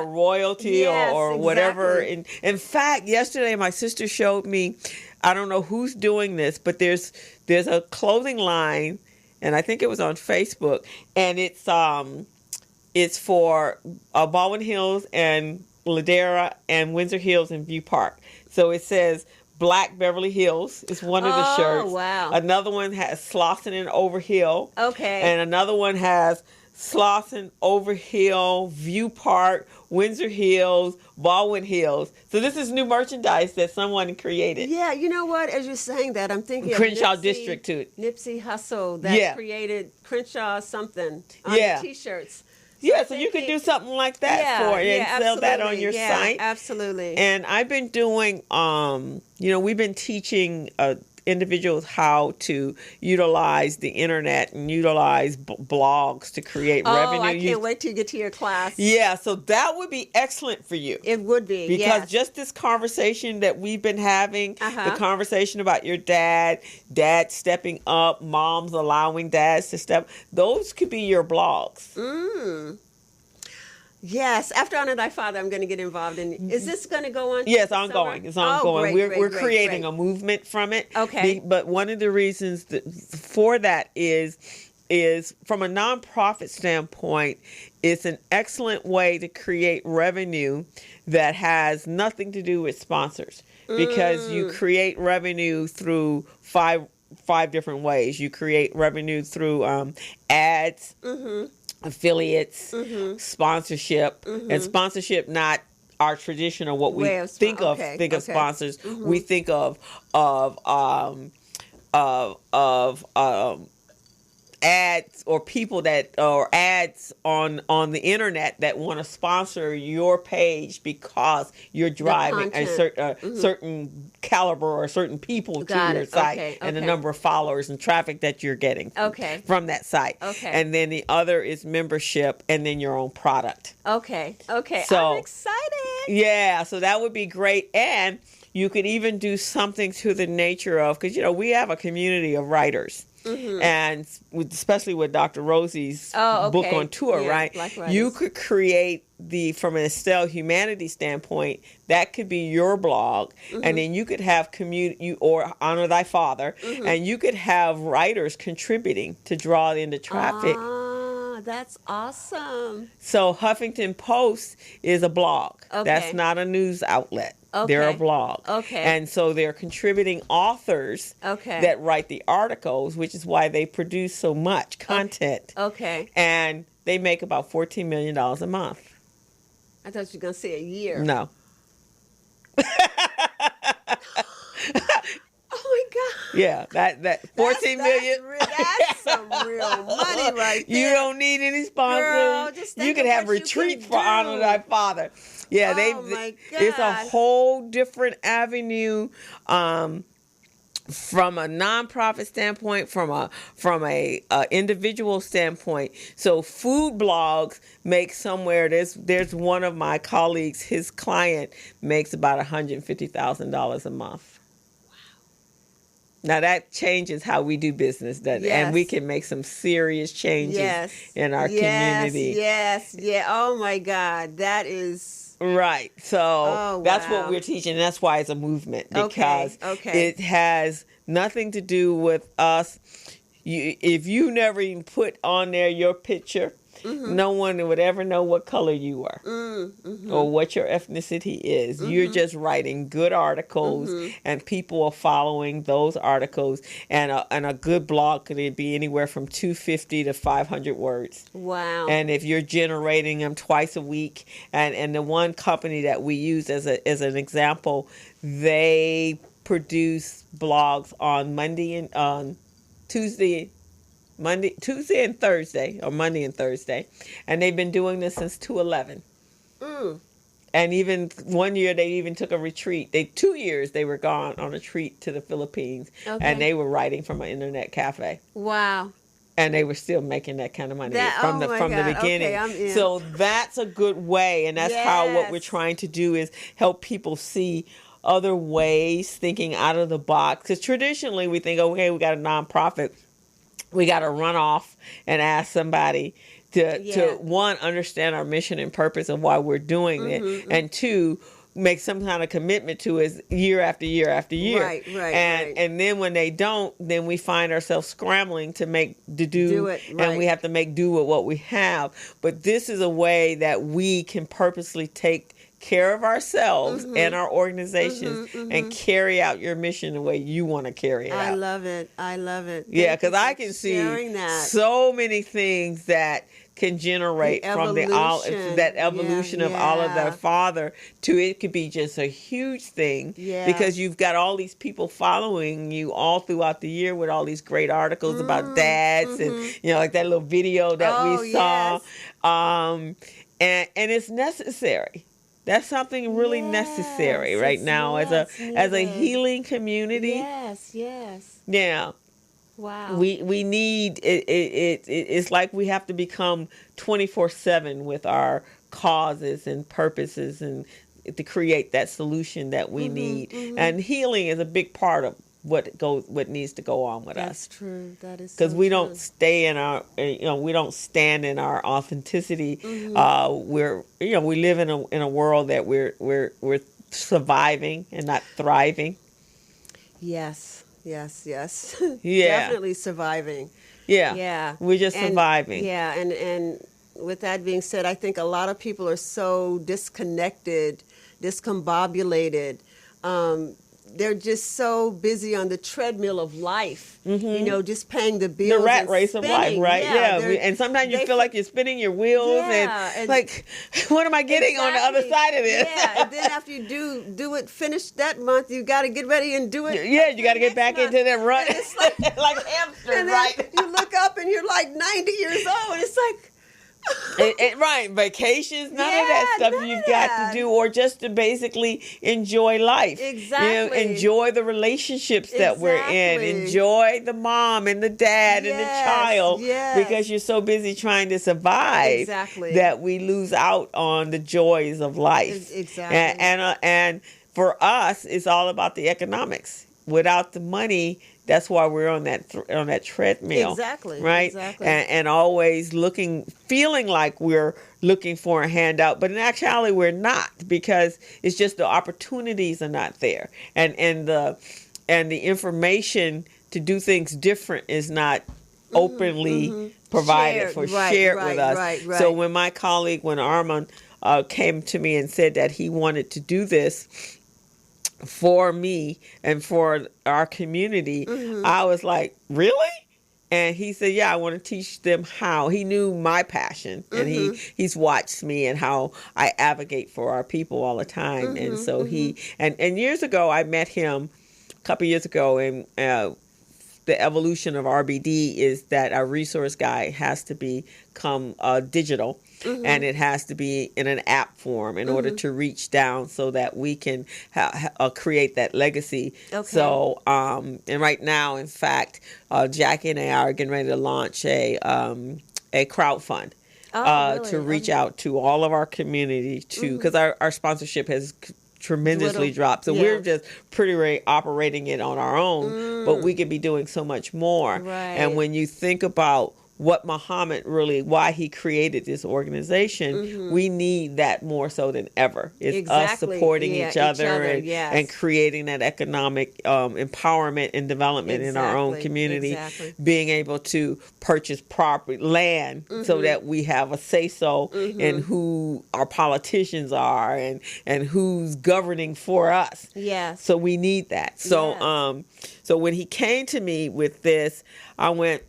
royalty or whatever. In fact, yesterday my sister showed me, I don't know who's doing this, but there's a clothing line, and I think it was on Facebook, and it's for Baldwin Hills and Ladera and Windsor Hills and View Park. So it says Black Beverly Hills is one of the shirts. Wow. Another one has Slauson and Overhill. Okay. And another one has Slauson, Overhill, View Park, Windsor Hills, Baldwin Hills. So this is new merchandise that someone created. Yeah, you know what? As you're saying that, I'm thinking Crenshaw of District to it. Nipsey Hussle that created Crenshaw something on the T-shirts. Yeah, so you could do something like that for it and sell that on your site. Absolutely. And I've been doing, we've been teaching individuals how to utilize the internet and utilize blogs to create revenue. I can't wait till you get to your class. Yeah, so that would be excellent for you. It would be, because just this conversation that we've been having, the conversation about your dad stepping up, moms allowing dads to step, those could be your blogs. Yes, after Honor Thy Father, I'm going to get involved in. Is this going to go on? Yes, this ongoing. summer? It's ongoing. We're creating great. a movement from it. Okay. But one of the reasons for that is from a nonprofit standpoint, it's an excellent way to create revenue that has nothing to do with sponsors, because you create revenue through five different ways. You create revenue through ads, affiliates, sponsorship, and sponsorship not our traditional what we think of sponsors. We think of ads or people that or ads on the internet that want to sponsor your page because you're driving a certain caliber or certain people to your site and the number of followers and traffic that you're getting from that site. And then the other is membership, and then your own product. Okay. So, I'm excited. Yeah, so that would be great. And you could even do something to the nature of, because we have a community of writers. And especially with Dr. Rosie's book on tour, right? You could create from an Estelle Humanity standpoint, that could be your blog, and then you could have or Honor Thy Father, and you could have writers contributing to draw in the traffic. That's awesome. So Huffington Post is a blog. That's not a news outlet. They're a blog. And so they're contributing authors that write the articles, which is why they produce so much content. And they make about $14 million a month. I thought you were going to say a year. No. Oh my God. Yeah, that 14 million. That's some real money right there. You don't need any sponsors. Girl, just think you can of have what retreats you for can Honor do. Thy Father. Yeah, Oh my God. it's a whole different avenue. From a nonprofit standpoint, from a individual standpoint. So food blogs make somewhere. There's one of my colleagues. His client makes about $150,000 a month. Wow! Now that changes how we do business, and we can make some serious changes in our community. Yes. Oh my God, that is. Right. So that's what we're teaching. And that's why it's a movement, because it has nothing to do with us. If you never even put on there your picture, no one would ever know what color you are or what your ethnicity is. You're just writing good articles, and people are following those articles. And a good blog could be anywhere from 250 to 500 words. Wow! And if you're generating them twice a week, and the one company that we use as an example, they produce blogs on Monday and on Tuesday and Thursday, or Monday and Thursday, and they've been doing this since 2011. And even one year they even took a retreat. 2 years they were gone on a retreat to the Philippines, and they were writing from an internet cafe. Wow! And they were still making that kind of money from the beginning. Okay, I'm in. So that's a good way, and that's how what we're trying to do is help people see other ways, thinking out of the box. Because traditionally we think, okay, we got a nonprofit. We got to run off and ask somebody to one, understand our mission and purpose of why we're doing it, and two, make some kind of commitment to it year after year after year. Right. And then when they don't, then we find ourselves scrambling to do it, and we have to make do with what we have. But this is a way that we can purposely take care of ourselves and our organizations and carry out your mission the way you want to carry it out. I love it. Yeah, because I can see so many things that can generate from that evolution of all of the Father to it could be just a huge thing because you've got all these people following you all throughout the year with all these great articles about dads and like that little video that we saw. And it's necessary. That's something really necessary right now as a healing community. Yes. Yeah. Wow. We need it's like we have to become 24/7 with our causes and purposes and to create that solution that we need. And healing is a big part what needs to go on with us. That's true. That is Because so we true. don't stay in our, we don't stand in our authenticity. We live in a world that we're surviving and not thriving. Yes. Yeah. Definitely surviving. Yeah. Yeah. We're just surviving. Yeah, and with that being said, I think a lot of people are so disconnected, discombobulated. They're just so busy on the treadmill of life, just paying the bills. The rat and race of life, spinning. right? Yeah. they're- And sometimes you they feel like you're spinning your wheels and like, what am I getting on the other side of this? Yeah, and then after you do it, finish that month, you got to get ready and do it. Yeah, you got to get back into that run. And it's like, like hamsters, and then right? you look up and you're like 90 years old, and it's like, Right, vacations, none of that stuff none of you've got that. to do, or just to basically enjoy life. Exactly. Enjoy the relationships that we're in. Exactly. Enjoy the mom and the dad and the child, yes. because you're so busy trying to survive Exactly. that we lose out on the joys of life. Exactly. And for us, it's all about the economics. Without the money, that's why we're on that treadmill. Exactly. Right. Exactly. And always feeling like we're looking for a handout, but in actuality we're not, because it's just the opportunities are not there, and the information to do things different is not openly provided shared with us. Right. So when my colleague, when Armand came to me and said that he wanted to do this for me and for our community, I was like, really? And he said, yeah, I want to teach them how. He knew my passion, and he's watched me and how I advocate for our people all the time. And so and years ago, I met him a couple years ago, and the evolution of RBD is that our resource guide has to become digital. And it has to be in an app form in order to reach down so that we can create that legacy. Okay. So, and right now, in fact, Jackie and I are getting ready to launch a crowdfund Really? to reach out to all of our community because our sponsorship has tremendously dropped. So we're just pretty much operating it on our own, but we could be doing so much more. Right. And when you think about what Muhammad why he created this organization, we need that more so than ever. It's us supporting each other and creating that economic empowerment and development in our own community, being able to purchase property, land, so that we have a say-so in who our politicians are and who's governing for us. Yes. So we need that. So so when he came to me with this, I went,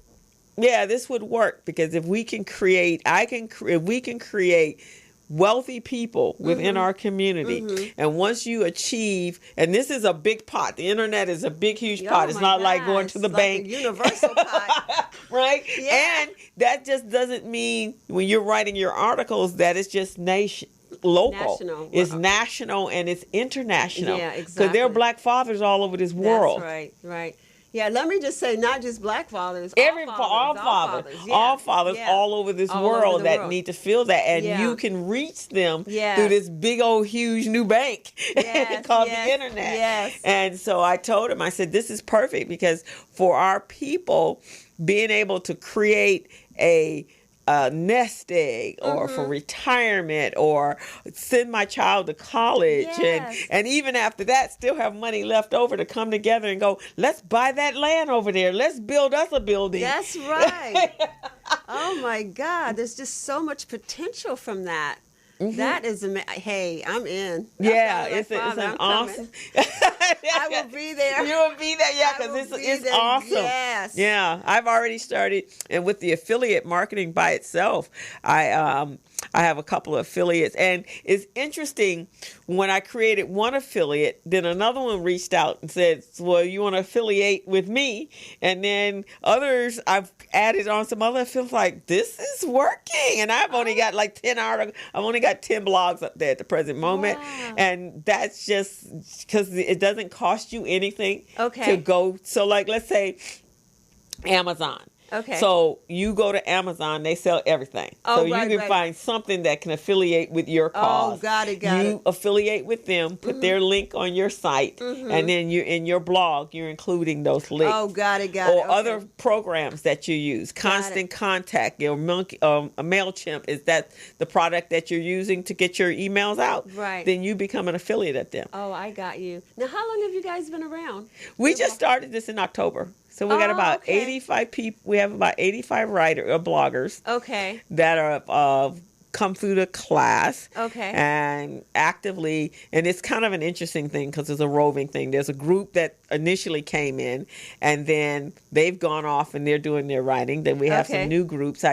yeah, this would work, because if we can create, if we can create wealthy people within our community, and once you achieve, and this is a big pot. The internet is a big, huge pot. It's not like going to the bank. Like a universal pot. Right? Yeah. And that just doesn't mean when you're writing your articles that it's just local. National. It's national and it's international. Yeah, Because exactly. there are black fathers all over this world. That's right. Yeah, let me just say, not just black fathers, All fathers Yeah. all over this All over world the that world. need to feel that, and Yeah. you can reach them Yes. through this big old huge new bank Yes, called yes, the internet. yes. And so I told him, I said, this is perfect, because for our people, being able to create a nest egg, or for retirement, or send my child to college, Yes. and even after that still have money left over to come together and go, let's buy that land over there, let's build us a building. That's right. Oh my God, there's just so much potential from that. That is hey, I'm in. It's an awesome. I will be there. You will be there, yeah, because it's awesome. Yes. Yeah, I've already started, and with the affiliate marketing by itself, I have a couple of affiliates, and it's interesting. When I created one affiliate, then another one reached out and said, well, you want to affiliate with me? And then others, I've added on some other affiliates, like, this is working. And I've only got like 10 articles. I've only got 10 blogs up there at the present moment. Wow. And that's just because it doesn't cost you anything Okay. to go. So like, let's say Amazon. Okay. So you go to Amazon, they sell everything. Oh, so right, you can right. find something that can affiliate with your cause. Oh, got it. You affiliate with them, put their link on your site, and then you in your blog, you're including those links. Oh, got it. Or Okay. other programs that you use. Constant Contact, your MailChimp, is that the product that you're using to get your emails out? Right. Then you become an affiliate at them. Oh, I got you. Now, how long have you guys been around? We just started this in October. So we got about 85 people. We have about 85 bloggers. Okay. That are come through the class. Okay. And actively, and it's kind of an interesting thing because it's a roving thing. There's a group that initially came in, and then they've gone off and they're doing their writing. Then we have some new groups.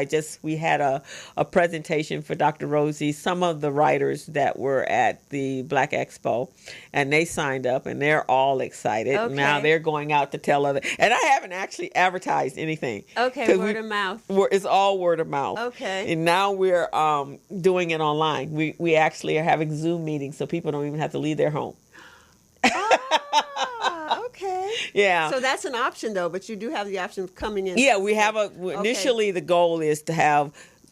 We had a presentation for Dr. Rosie, some of the writers that were at the Black Expo, and they signed up and they're all excited. Okay. Now they're going out to tell other, and I haven't actually advertised anything. Okay, word of mouth. It's all word of mouth. Okay. And now we're doing it online. We actually are having Zoom meetings so people don't even have to leave their home. Okay. Yeah. So that's an option though, but you do have the option of coming in. Yeah, we have initially the goal is to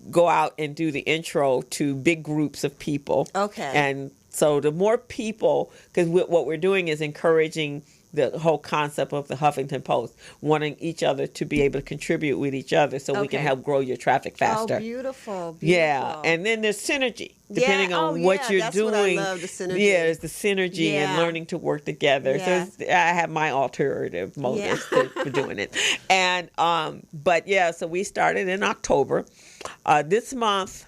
go out and do the intro to big groups of people. Okay. And so the more people, because what we're doing is encouraging the whole concept of the Huffington Post, wanting each other to be able to contribute with each other so we can help grow your traffic faster. Oh, beautiful. Yeah, and then there's synergy depending on what you're that's doing. What I love, the synergy. Yeah, there's the synergy and learning to work together. Yeah. So I have my alternative motives for doing it. And but yeah, so we started in October. This month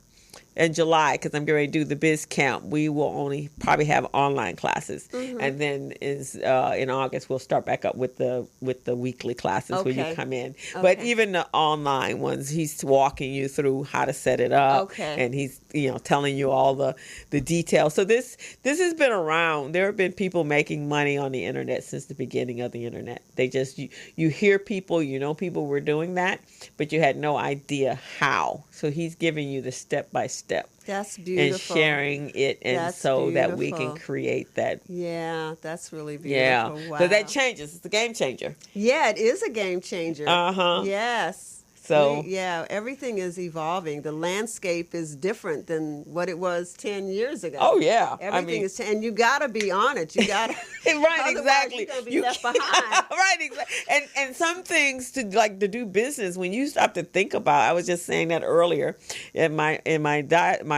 in July, because I'm getting ready to do the biz camp, we will only probably have online classes, and then in August we'll start back up with the weekly classes where you come in. But even the online ones, he's walking you through how to set it up, and he's telling you all the details. So this has been around. There have been people making money on the internet since the beginning of the internet. They just you hear people, people were doing that, but you had no idea how. So he's giving you the step by step. That's beautiful. And sharing it, and that's so beautiful. that we can create that. Yeah, that's really beautiful. Yeah. Wow. So that changes. It's a game changer. Yeah, it is a game changer. Yes. So everything is evolving. The landscape is different than what it was 10 years ago. Oh yeah, everything is, and you got to be on it. You got to right, exactly. You're gonna be left behind. Right, exactly. And some things to do business, when you stop to think about. I was just saying that earlier in my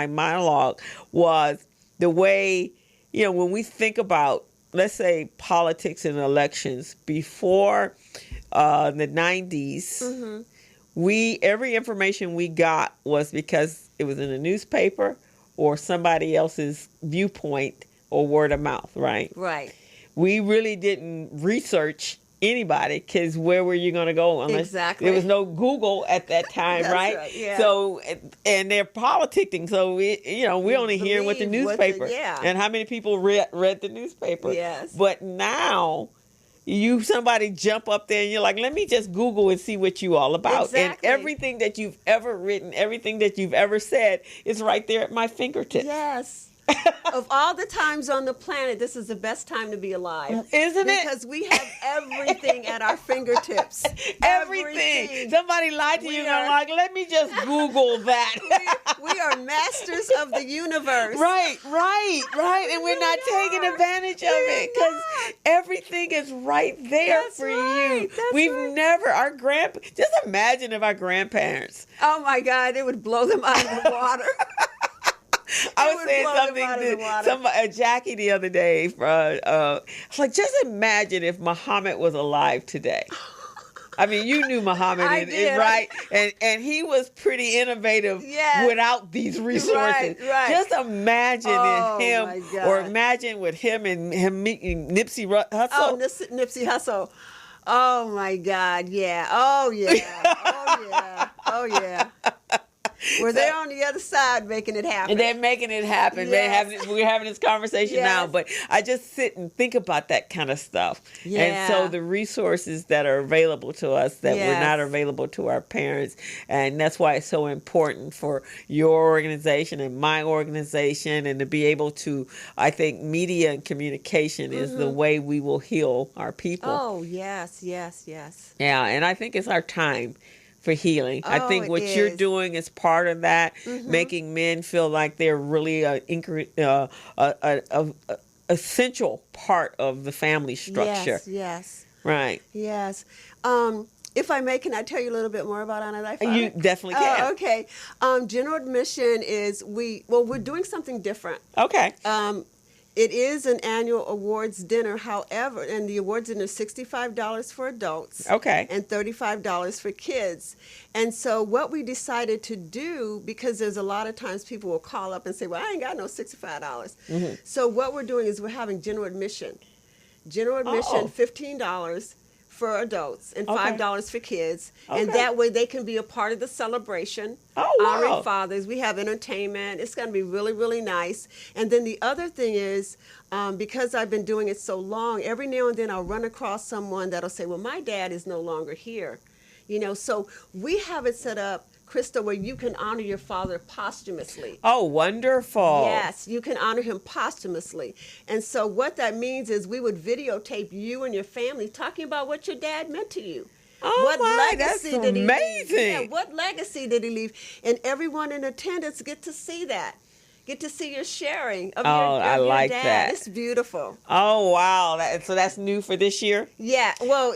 monologue, was the way when we think about, let's say, politics and elections before the 90s. Every information we got was because it was in a newspaper or somebody else's viewpoint or word of mouth, right? Right. We really didn't research anybody, because where were you going to go unless there was no Google at that time, right? Yeah. So, and they're politicking, so we only hear what the newspaper. And how many people read the newspaper? Yes. But now, somebody jump up there and you're like, let me just Google and see what you all about. Exactly. And everything that you've ever written, everything that you've ever said is right there at my fingertips. Yes. Of all the times on the planet, this is the best time to be alive. Isn't it? Because we have everything at our fingertips. Everything. Somebody lied to you and I'm like, let me just Google that. We are masters of the universe. Right. And we're not taking advantage of it because everything is right there for you. We've never, just imagine if our grandparents. Oh my God, it would blow them out of the water. I was saying something to Jackie the other day. It's like, just imagine if Muhammad was alive today. I mean, you knew Muhammad, right? And he was pretty innovative without these resources. Right. Just imagine him, or imagine with him meeting Nipsey Hussle. Oh, Nipsey Hussle. Oh my God, yeah. Oh yeah. Oh yeah. Where they're on the other side making it happen. And they're making it happen. Yes. We're having this conversation now, but I just sit and think about that kind of stuff. Yeah. And so the resources that are available to us that were not available to our parents, and that's why it's so important for your organization and my organization, and to be able to, I think media and communication is the way we will heal our people. Oh, yes. Yeah, and I think it's our time for healing. I Oh, think it what you're is. doing is part of that, making men feel like they're really a essential part of the family structure. Yes. Right. Yes. If I may, can I tell you a little bit more about Honor Thy Father? You definitely can. Oh, okay. General admission is we're doing something different. Okay. It is an annual awards dinner, however, and the awards dinner is $65 for adults. Okay. And $35 for kids. And so what we decided to do, because there's a lot of times people will call up and say, well, I ain't got no $65. Mm-hmm. So what we're doing is we're having general admission. General admission, Oh. $15 for adults and Okay. $5 for kids. And Okay. that way they can be a part of the celebration. Oh, wow. Honoring fathers. We have entertainment. It's going to be really, really nice. And then the other thing is, because I've been doing it so long, every now and then I'll run across someone that'll say, well, my dad is no longer here. You know, so we have it set up, Krista, where you can honor your father posthumously. Oh, wonderful. Yes, you can honor him posthumously. And so what that means is we would videotape you and your family talking about what your dad meant to you. Oh, What my, legacy that's did he leave? amazing. Yeah, what legacy did he leave? And everyone in attendance get to see that. Get to see your sharing of I your like dad. that. It's beautiful. Oh, wow. So that's new for this year? Yeah, well,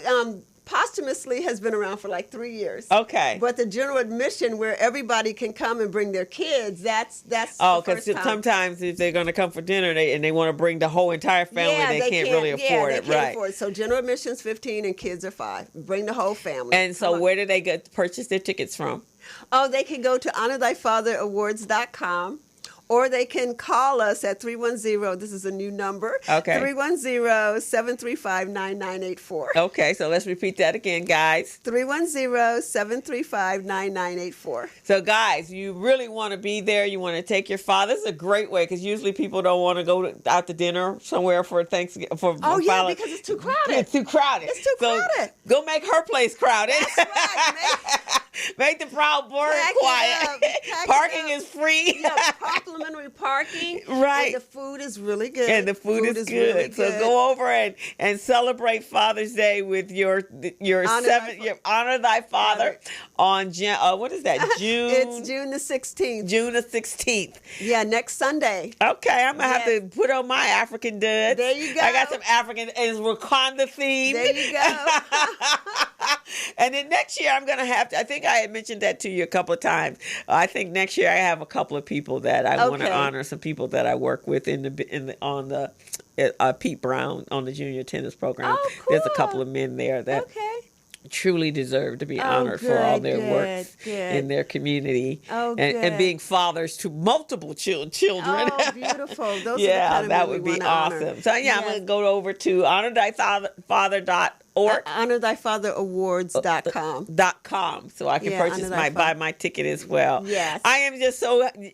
posthumously has been around for like 3 years. Okay. But the general admission where everybody can come and bring their kids, that's Oh, the because first time. sometimes if they're going to come for dinner and they want to bring the whole entire family, they can't really afford it. They can't Right. afford it. So general admission's 15 and kids are 5. Bring the whole family. And so Come on. where do they purchase their tickets from? Oh, they can go to honorthyfatherawards.com. Or they can call us at 310, this is a new number, Okay. 310-735-9984. Okay, so let's repeat that again, guys. 310-735-9984. So, guys, you really want to be there. You want to take your father. This is a great way because usually people don't want to go out to dinner somewhere for Thanksgiving. Oh, yeah, because it's too crowded. It's too crowded. It's too crowded. Go make her place crowded. That's right. Make the Proud Board Pack it quiet. up. Pack it Parking up. is free. Yeah, complimentary parking. Right. And the food is really good. And the food is good. really So go over and celebrate Father's Day with your Honor Thy Father on what is that? June. It's June the 16th. June the 16th. Yeah, next Sunday. Okay, I'm gonna have Yes. to put on my African duds. There you go. I got some African and Wakanda themed. There you go. And then next year I'm gonna have to. I think I had mentioned that to you a couple of times. I think next year I have a couple of people that I want to Okay. honor. Some people that I work with on the Pete Brown on the junior tennis program. Oh, There's a cool. couple of men there that Okay. truly deserve to be Oh, honored for all good, their good, works good. in their community Oh, and good. being fathers to multiple children. Oh, beautiful. Those Yeah, are the kind of that men would we be wanna honor. awesome. So yeah, I'm Yes. gonna go over to honorthyfather.org. honorthyfatherawards.com. So I can Yeah, purchase Honor Thy buy Father. my ticket as well. Yes. I am just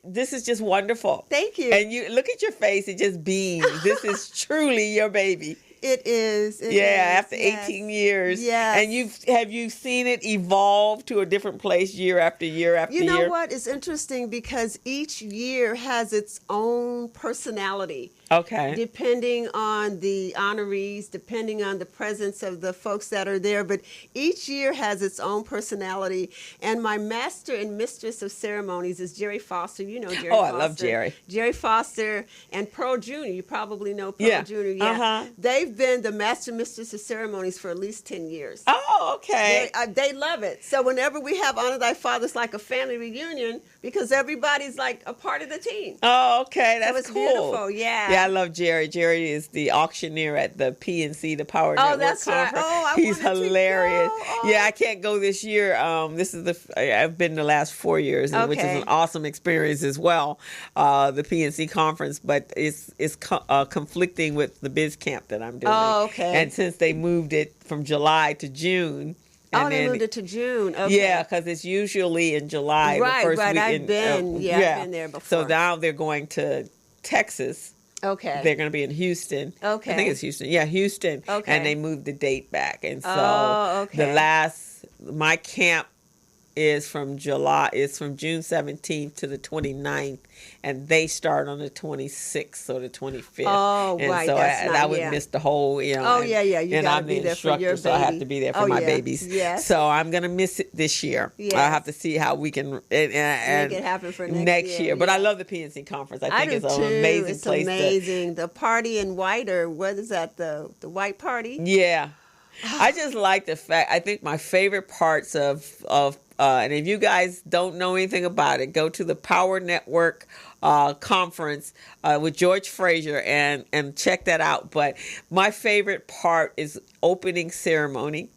this is just wonderful. Thank you. And you look at your face, it just beams. This is truly your baby. It is. It Yeah, is, after yes. 18 years. Yes. And have you seen it evolve to a different place year after year after year? You know what? It's interesting because each year has its own personality. Okay. Depending on the honorees, depending on the presence of the folks that are there. But each year has its own personality. And my master and mistress of ceremonies is Jerry Foster. You know Jerry Oh, Foster. I love Jerry. Jerry Foster and Pearl Jr. You probably know Pearl Yeah. Jr. Yeah. Uh-huh. They've been the master and mistress of ceremonies for at least 10 years. Oh, okay. They love it. So whenever we have Honor Thy Father, it's like a family reunion because everybody's like a part of the team. Oh, okay. That's it's cool. beautiful, yeah. Yeah, I love Jerry. Jerry is the auctioneer at the PNC, the Power Oh, Network that's right. Conference. Oh, I He's wanted to hilarious. go. Oh. Yeah, I can't go this year. This is I've been the last 4 years, which is Okay. an awesome experience as well. The PNC conference, but it's conflicting with the biz camp that I'm doing. Oh, okay. And since they moved it from July to June. Oh, they moved it to June. Okay. Yeah, because it's usually in July. Right, the first right. week I've in, been, I've been there So before. now they're going to Texas. Okay. They're going to be in Houston. Okay. I think it's Houston. Yeah, Houston. Okay. And they moved the date back. And so Oh, okay. my camp is from June 17th to the 29th, and they start on the 26th or the 25th. Oh, and right. so That's I would miss the whole, Oh, and, yeah. You and got to I'm be the there for instructor, your baby. so I have to be there for my babies. Yes. So I'm going to miss it this year. Yes. I have to see how we can make it happen for next year. But yeah. I love the PNC conference. I think do it's an too. amazing It's place. amazing. The party in white, or what is that? The white party? Yeah. I just like the fact, I think my favorite parts of and if you guys don't know anything about it, go to the Power Network conference with George Frazier and check that out. But my favorite part is opening ceremony,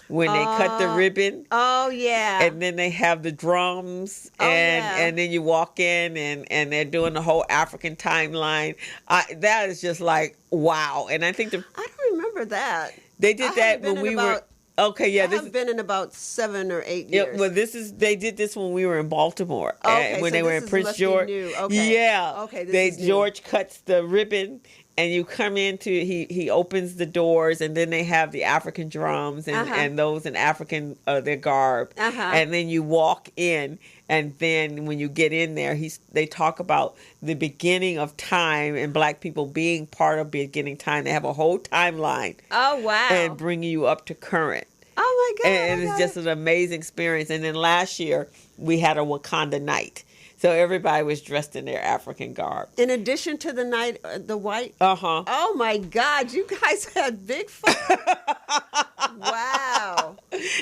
when they cut the ribbon. Oh, yeah. And then they have the drums, and then you walk in, and they're doing the whole African timeline. That is just like, wow. And I think I don't remember that. They did that when we were... Okay, yeah. This has been in about 7 or 8 years. Yeah, well, they did this when we were in Baltimore. Okay, when so they were in Prince George. Okay. Yeah. Okay, George cuts the ribbon, and you come into, he opens the doors, and then they have the African drums and those in African their garb, and then you walk in, and then when you get in there, they talk about the beginning of time and Black people being part of beginning time. They have a whole timeline. Oh, wow. And bringing you up to current. Oh, my God. And it's just an amazing experience. And then last year, we had a Wakanda night. So everybody was dressed in their African garb. In addition to the night, the white? Uh-huh. Oh, my God. You guys had big fun. Wow.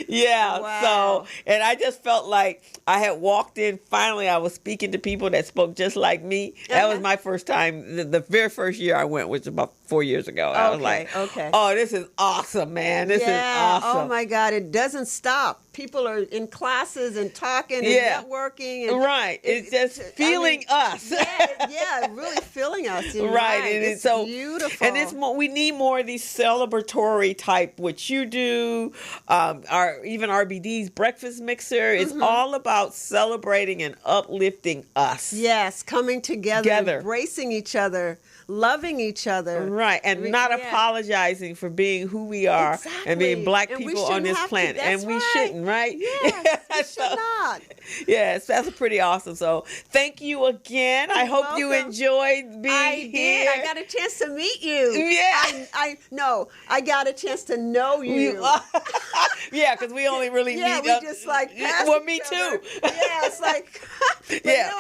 Yeah. Wow. So, and I just felt like I had walked in. Finally, I was speaking to people that spoke just like me. That was my first time. The very first year I went, which was about 4 years ago. I was like, oh, this is awesome, man. This is awesome. Oh, my God. It doesn't stop. People are in classes and talking and networking. And right. It's just feeling us. Yeah, really feeling us. Right. And it's so beautiful. And it's we need more of these celebratory type, which you do, even RBD's breakfast mixer. It's all about celebrating and uplifting us. Yes, coming together. Embracing each other. Loving each other. Right, and not apologizing for being who we are and being Black people on this planet. And we shouldn't, right? Yes, we should not. Yes, that's pretty awesome. So thank you again. I hope you enjoyed being here. I got a chance to meet you. Yeah. I got a chance to know you. Yeah, because we only really meet we just like well, me too. Yeah, it's like, now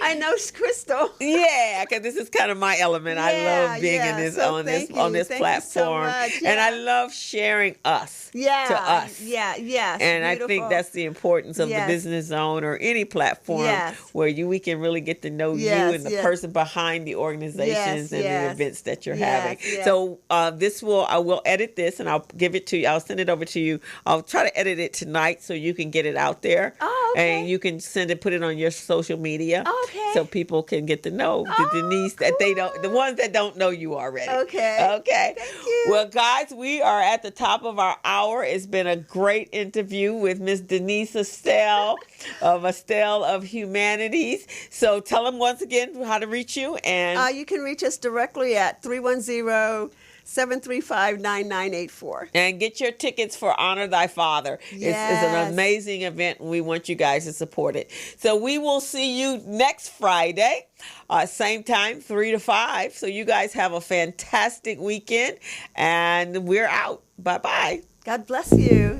I know Crystal. Yeah, because this is kind of my element. I love being in this on this platform, and I love sharing us to us. And beautiful. I think that's the importance of the Business Zone or any platform where we can really get to know you and the person behind the organizations and the events that you're having. So I will edit this and I'll give it to you. I'll send it over to you. I'll try to edit it tonight so you can get it out there. Oh, okay. And you can put it on your social media. Okay. So people can get to know the Denise that they don't, the ones that don't know you already. Okay. Thank you. Well, guys, we are at the top of our hour. It's been a great interview with Miss Denise Estelle of Estelle of Humanities. So tell them once again how to reach you. And you can reach us directly at 310-735-9984. And get your tickets for Honor Thy Father. Yes. It's an amazing event, and we want you guys to support it. So we will see you next Friday, same time, 3 to 5. So you guys have a fantastic weekend, and we're out. Bye-bye. God bless you.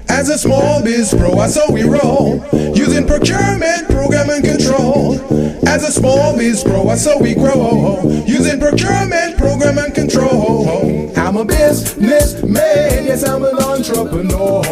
As a small biz pro, I saw we roll, using procurement, program, and control. As a small biz pro, I saw we grow, using procurement, program, and control. I'm a businessman, yes, I'm an entrepreneur.